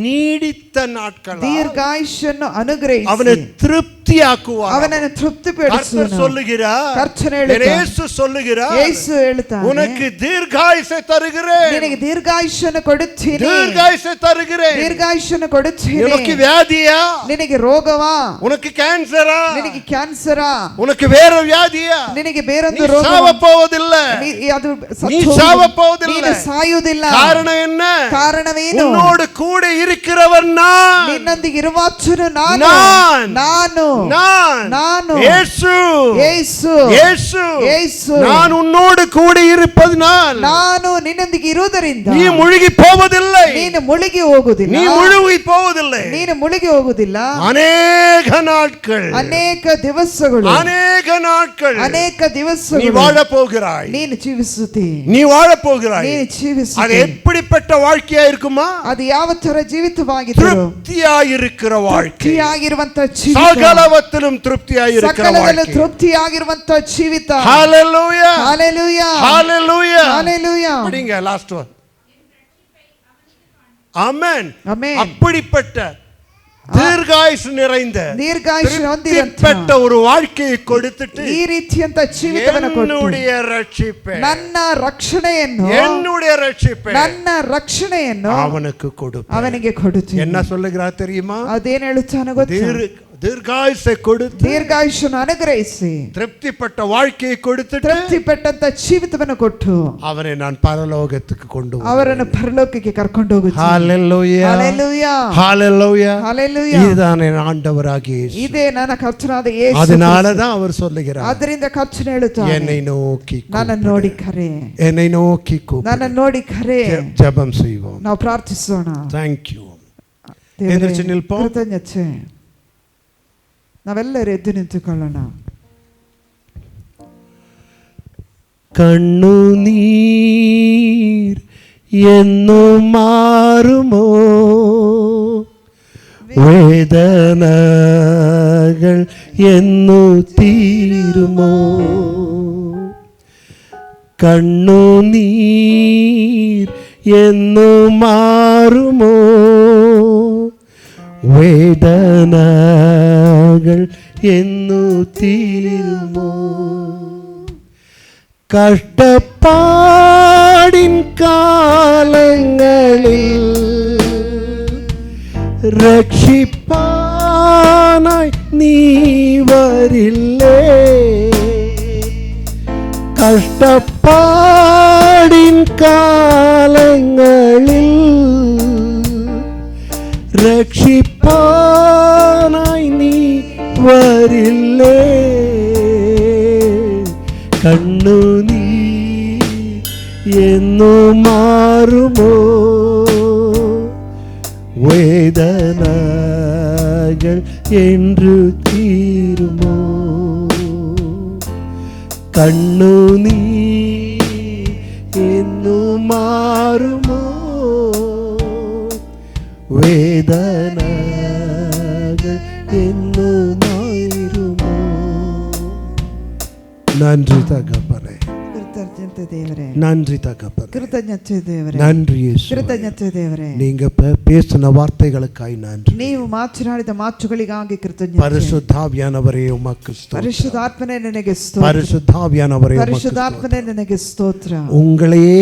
நீடித்த நாட்களால் ದೀರ್ಘಾಯುಷ್ಯನ್ನು ಅನುಗ್ರಹಿಸಿ அவனை திருப்தியாக்குவார், ಅವನನ್ನು ತೃಪ್ತಿಪಡಿಸುವನು. சொல்லுகிறார், ಕರ್ತನು ಹೇಳುತ್ತಾನೆ, இயேசு சொல்லுகிறார், ಯೇಸು ಹೇಳುತ್ತಾನೆ, உனக்கு தீர்காயுசை தருகிறேன், ನಿನಗೆ ದೀರ್ಘಾಯುಷ್ಯನ್ನು ಕೊಡುತ್ತೇನೆ, தீர்காயுசை தருகிறேன், ದೀರ್ಘಾಯುಷ್ಯನ್ನು ಕೊಡುತ್ತೇನೆ. உனக்கு வியாதியா, ನಿನಗೆ ರೋಗವಾ, உனக்கு கேன்சரா, ನಿನಗೆ ಕ್ಯಾನ್ಸರಾ, உனக்கு வேற வியாதியா, ನಿನಗೆ ಬೇರೊಂದು நீ ರೋಗ, சாவப் போவதில்லை, ಅದು நீ சாவப் போவதில்லை, ನೀನು ಸಾಯುವುದಿಲ್ಲ. காரணம் என்ன, ಕಾರಣವೇನು, உன்னோடு கூட இருக்கிறவர் நான், ನಿನ್ನೊಂದಿಗೆ ಇರುವಾತನು ನಾನು, நான், ನಾನು ನಾನು இயேசு ಯೇಸು இயேசு ಯೇಸು நான் உன்னோடு கூட இருப்பதனால் ನಾನು ನಿನ್ನೊಂದಿಗೆ ಇರುವುದರಿಂದ நீ ಮುಳುಗಿ போவதில்லை. ನೀನು ಮುಳುಗಿ ಹೋಗುವುದಿಲ್ಲ. நீ ಮುಳುಗಿ போவதில்லை. ನೀನು ಮುಳುಗಿ ಹೋಗುವುದಿಲ್ಲ. ಅನೇಕ ನಾட்கள் ಅನೇಕ ದಿವಸಗಳು ಅನೇಕ ನಾட்கள் ಅನೇಕ ದಿವಸಗಳು நீ வாழ போகிறாய். ನೀನು ಜೀವಿಸುತ್ತಿ. நீ வாழ போகிறாய். ನೀನು ಜೀವಿಸುತ್ತಿ. அது எப்படிப்பட்ட வாழ்க்கையா இருக்குமா? ಅದು ಯಾವ ತರ ಜೀವಿತವಾಗಿತ್ತು? ತೃಪ್ತಿಯಾಗಿರುக்கிற வாழ்க்கை. ತೃಪ್ತಿಯಾಗಿರುವಂತ ಜೀವಿತ. ಸಕಲವತ್ತಿலும் ತೃಪ್ತಿಯಾಗಿರುக்கிற ಸಕಲದಲ್ಲೂ வாழ்க்கை. ತೃಪ್ತಿಯಾಗಿರುವಂತ ಜೀವಿತ. ஹalleluya ஹalleluya ஹalleluya ஹalleluya. படிங்க லாஸ்ட் ஒன். ஆமென். ஆமென். அப்படிப்பட்ட ದೀರ್ಘಾಯುಷು நிறைந்த ದೀರ್ಘಾಯುಷು ಹೊಂದಿದಂತ ஒரு வாழ்க்கையை கொடுத்துட்டு ಈ ರೀತಿಯಂತ ಜೀವಿತವನ್ನು ಕೊಟ್ಟು என்னுடைய ரட்சிப்பை ನನ್ನ ರಕ್ಷಣೆಯನ್ನು என்னுடைய ரட்சிப்பை ನನ್ನ ರಕ್ಷಣೆಯನ್ನು அவனுக்கு கொடுப்பேன். ಅವನಿಗೆ ಕೊಡುತ್ತೇನೆ. என்ன சொல்லுகிறார் தெரியுமா? ಅದೇನು ಹೇಳುತ್ತಾನೆ ಗೊತ್ತಾ? ದೀರ್ಘಾಯುಷை கொடுத்து ದೀರ್ಘಾಯುಷನ್ನು ಅನುಗ್ರಹಿಸಿ ತೃಪ್ತಿಪಟ್ಟ வாழ்க்கையை கொடுத்துட்டு ತೃಪ್ತಿಪಟ್ಟಂತ ಜೀವಿತವನ್ನು ಕೊಟ್ಟು அவனை நான் பரலோகத்துக்கு கொண்டு ಅವರನ್ನು ಪರಲೋಕಕ್ಕೆ ಕರ್ಕೊಂಡು ಹೋಗುತ್ತೇನೆ. ஹalleluya ஹalleluya ஹalleluya ஹalleluya. இதுதான் என் ஆண்டவராகிய இயேசு. ಇದೇ ನನ್ನ ಕರ್ತನಾದ ಯೇಸು. அதனால தான் அவர் சொல்லுகிறார், ಅದರಿಂದ ಕರ್ತನು ಹೇಳುತ್ತಾನೆ, என்னை நோக்கி ನನ್ನನ್ನು ನೋಡಿ ಕರೆ, என்னை நோக்கி கூப்பிடு. ನನ್ನನ್ನು ನೋಡಿ ಕರೆ. ஜெபம் செய்வோம். ನಾವು ಪ್ರಾರ್ಥಿಸೋಣ. Thank you. ದೇವರೇ, ಎದುರಿಸಿ ನಿಲ್ಪೋம். ಕೃತಜ್ಞತೆ. ನಾವೆಲ್ಲರೂ ಎದ್ದು ನಿಂತುಕೊಳ್ಳೋಣ. കണ്ണുനീർ എന്നു മാറുമോ, വേദനകൾ എന്നു തീരുമോ, കണ്ണുനീർ എന്നു മാറുമോ, വേദനകൾ എന്നു തീരുമോ, കഷ്ടപ്പാടിൻ കാലങ്ങളിൽ രക്ഷിപ്പാനായി നീ വരില്ലേ, കഷ്ടപ്പാടിൻ കാലങ്ങളിൽ രക്ഷിപ്പാനായി നീ വരില്ലേ, കണ്ണുനീർ എന്നു മാറുമോ, വേദനകൾ என்று തീരുമോ, കണ്ണുനീർ എന്നു മാറുമോ, വേദനകൾ എന്നു മാറുമോ. நன்றி தகப்பனே, ಕೃತಜ್ಞತೆ ದೇವರೇ, நன்றி தகப்பனே, ಕೃತಜ್ಞತೆ ದೇವರೇ, நன்றி இயேசுவே. ಕೃತಜ್ಞತೆ ದೇವರೇ, நீங்க பேசின வார்த்தைகளுக்காய் நன்றி. ನೀವು ಮಾತನಾಡಿದ ಮಾತುಗಳಿಗಾಗಿ ಕೃತಜ್ಞತೆ. பரிசுத்தாவியானவரே உமக்கு ஸ்தோத்திரம். ಪರಿಶುದ್ಧಾತ್ಮನೇ ನಿನಗೆ ಸ್ತೋತ್ರ. பரிசுத்தாவியானவரே உமக்கு ಪರಿಶುದ್ಧಾತ್ಮನೇ ನಿನಗೆ ಸ್ತೋತ್ರ. உங்களையே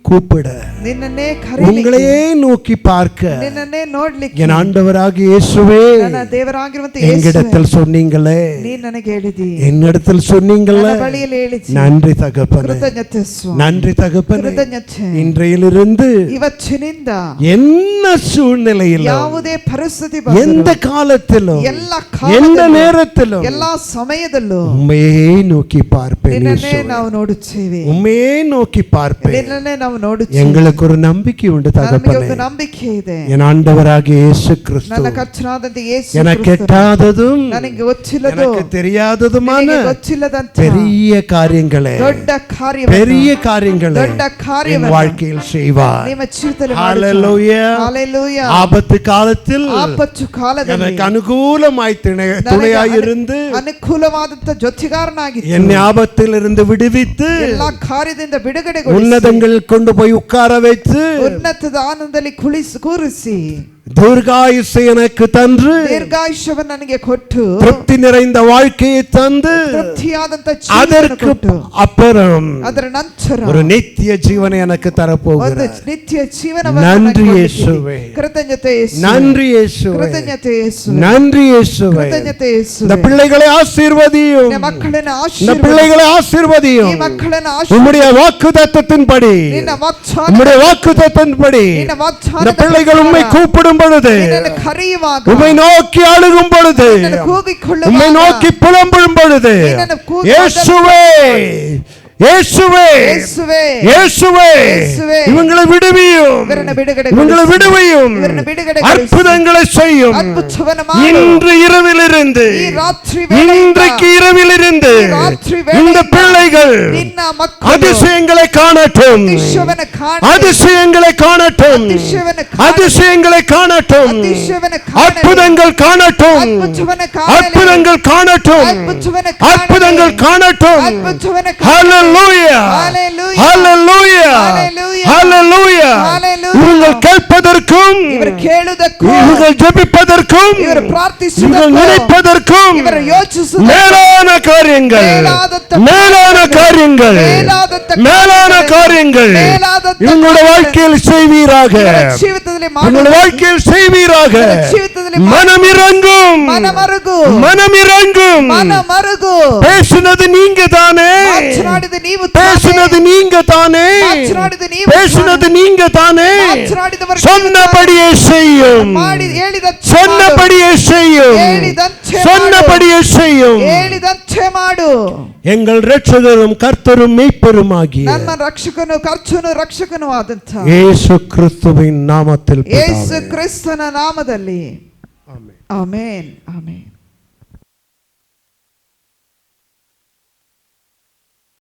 கூப்பிட, ನಿನ್ನನ್ನೇ உங்களையே நோக்கி பார்க்க ನಿನ್ನನ್ನೇ ನೋಡ್ಲಿಕ್ಕೆ என் ஆண்டவராகிய இயேசுவே ನನ್ನ ದೇವರಾಗಿರುವಂತ எங்களிடத்தில் சொன்னீங்களே, ನೀ ನನಗೆ ಹೇಳಿದಿ, என்னிடத்தில் சொன்னீங்களே, ನನ್ನ ಬಳಿಯಲ್ಲಿ ಹೇಳಿದಿ. நன்றி தகப்பனே, ಕೃತಜ್ಞತೆ ಸ್ವಾಮಿ, நன்றி தகப்பனே. ಕೃತಜ್ಞತೆ. இன்றையிலிருந்து ಇವತ್ತಿನಿಂದ என்ன சூழ்நிலையிலும், ಯಾವುದೇ ಪರಿಸ್ಥಿತಿ எந்த காலத்திலும், ಎಲ್ಲ எந்த ಕಾಲದಲ್ಲೂ, நேரத்திலும் ಎಲ್ಲ ಸಮಯದಲ್ಲೂ உம்மையே நோக்கி பார்ப்பேன். ನಿನ್ನನ್ನೇ ನಾವು ನೋಡುತ್ತೇವೆ, உம்மையே நோக்கி பார்ப்பேன். ನಿನ್ನನ್ನೇ ನಾವು ನೋಡುತ್ತೇವೆ. எங்களுக்கு ஒரு நம்பிக்கை உண்டு ನಮಗೆ தகப்பனே. ಒಂದು ನಂಬಿಕೆ ಇದೆ. என் ஆண்டவராகிய இயேசு கிறிஸ்து ನನ್ನ ಕರ್ತನಾದಂತ ಯೇಸು எனக்கு ಕ್ರಿಸ್ತನು எட்டாததும் ನನಗೆ ಗೊತ್ತಿಲ್ಲದು, எனக்கு தெரியாததுமான ನನಗೆ ಗೊತ್ತಿಲ್ಲದಂತ பெரிய காரியங்களை, ದೊಡ್ಡ ಕಾರ್ಯವನ್ನು, பெரிய காரியங்களை ದೊಡ್ಡ என் ಕಾರ್ಯವನ್ನು வாழ்க்கையில் செய்வார். ನಿಮ್ಮ ಜೀವಿತದಲ್ಲಿ ஹalleluya. ஹalleluya. ஆபத்து காலத்தில் ಆಪತ್ತು ಕಾಲದಲ್ಲಿ எனக்கு அனுகூலமாய் துணையாயிருந்து ಅನುಕೂಲವಾದಂತ ಜೊತೆಗಾರನಾಗಿದ್ದು என்னை ஆபத்தில் இருந்து விடுவித்து ಎಲ್ಲಾ ಕಾರ್ಯದಿಂದ ಬಿಡುಗಡೆಗೊಳಿಸಿ உன்னதங்களில் கொண்டு போய் உட்கார வைத்து ಉನ್ನತದ ಆನಂದದಲ್ಲಿ ಕೂರಿಸಿ தீர்காயுசை எனக்கு தந்து ದೀರ್ಘಾಯುಷ್ಯವನ್ನು ನನಗೆ ಕೊಟ್ಟು திருப்தி நிறைந்த வாழ்க்கையை தந்து ತೃಪ್ತಿಯಾದಂತ அதற்கு அப்புறம் ಅದರ ನಂತರ ஒரு நித்திய ஜீவனை எனக்கு ಒಂದು தரப்போகிறார். ನಿತ್ಯ ಜೀವನವನ್ನು நன்றி ನನಗೆ இயேசுவே, ಕೃತಜ್ಞತೆ ಯೇಸುವೆ, நன்றி இயேசுவே, ಕೃತಜ್ಞತೆ ಯೇಸುವೆ, நன்றி இயேசுவே. ಕೃತಜ್ಞತೆ ಯೇಸುವೆ. இந்த பிள்ளைகளை ஆசீர்வதியும், ನಿನ್ನ ಮಕ್ಕಳನ್ನು இந்த ಆಶೀರ್ವದಿಸು, பிள்ளைகளை ಈ ஆசீர்வதியும். ಮಕ್ಕಳನ್ನು உம்முடைய வாக்குத்தத்தத்தின்படி, ನಿನ್ನ ವಾಗ್ದಾನ, உம்முடைய வாக்குத்தத்தத்தின்படி ನಿನ್ನ இந்த ವಾಗ್ದಾನದ பிள்ளைகள் உம்மை ಪ್ರಕಾರ கூப்பிடும் கூப்பிடும் பொழுது, ನಿನ್ನನ್ನು ಕರೆಯುವಾಗ, உம்மை நோக்கி அழுகும் பொழுது, ನಿನ್ನನ್ನು ಕೂಗಿಕೊಳ್ಳುವಾಗ, உம்மை நோக்கி புலம்பும் பொழுது, ನಿನ್ನನ್ನು ಕೂಗಿ இயேசுவே இயேசுவே இயேசுவே இயேசுவே இயேசுவே இவங்களை விடுவியும், ಇವರನ್ನು ಬಿಡುಗಡೆ இவங்களை விடுவியும், ಇವರನ್ನು ಬಿಡುಗಡೆ அற்புதங்களை செய்யும். ಅದ್ಭುತವನ್ನು ಮಾಡು. இன்று இரவிலிருந்து, ಈ ರಾತ್ರಿ ವೇಳೆಯಿಂದ, இன்றைக்கு இரவிலிருந்து ಈ ರಾತ್ರಿ ವೇಳೆಯಿಂದ இந்த பிள்ளைகள் ನಿನ್ನ ಮಕ್ಕಳು அதிசயங்களை காணட்டும், அதிசಯವನ್ನು ಕಾಣಲಿ, அதிசயங்களை காணட்டும், அதிசயವನ್ನು ಕಾಣಲಿ, அதிசயங்களை காணட்டும், அதிசயವನ್ನು ಕಾಣಲಿ, அற்புதங்கள் காணட்டும், அற்புதವನ್ನು ಕಾಣಲಿ, அற்புதங்கள் காணட்டும், அற்புதವನ್ನು ಕಾಣಲಿ, அற்புதங்கள் காணட்டும். அற்புதವನ್ನು ಕಾಣಲಿ. ஹalleluya, Hallelujah. ஹalleluya, Hallelujah. ஹalleluya. Hallelujah. இவர்கள் கேட்பதற்கும், இவர் கேளுதற்கும், இவர்கள் ஜெபிப்பதற்கும், இவர் இவர்கள் ಪ್ರಾರ್ಥಿಸುವುದಕ್ಕೂ, நினைப்பதற்கும் இவர் ಯೋಚಿಸುವುದಕ್ಕೂ, மேலான காரியங்கள், மேலான காரியங்கள், மேலான காரியங்கள் இவங்களுடைய வாழ்க்கையில் செய்வீராக, ಇವರ ಜೀವಿತದಲ್ಲಿ இவங்களுடைய ಮಾಡು, வாழ்க்கையில் செய்வீராக. ಇವರ ಜೀವಿತದಲ್ಲಿ ಮಾಡು. மனம் இறங்கும், ಮನಮರುಗು, மனம் இறங்கும். ಮನಮರುಗು. பேசினது நீங்க தானே, ಮಾತನಾಡಿದ ನೀವು பேசினது நீங்க தானே, ಮಾತನಾಡಿದ ನೀವು பேசினது நீங்க தானே, ಮಾತನಾಡಿದವರು சொன்னபடியே செய்யும், ಮಾಡಿ ಹೇಳಿದಂತೆ சொன்னபடியே செய்யும், ಹೇಳಿದಂತೆ சொன்னபடியே செய்யும். ಹೇಳಿದಂತೆ ಮಾಡು. எங்கள் இரட்சகரும் கர்த்தரும் மெய்ப்பெருமாகிய ನಮ್ಮ ರಕ್ಷಕನು ಕರ್ತನು ರಕ್ಷಕನು ಆದಂತ இயேசு கிறிஸ்துவின் நாமத்தில் ಯೇಸು ಕ್ರಿಸ್ತನ ನಾಮದಲ್ಲಿ ಆಮೆನ್ ಆಮೆನ್.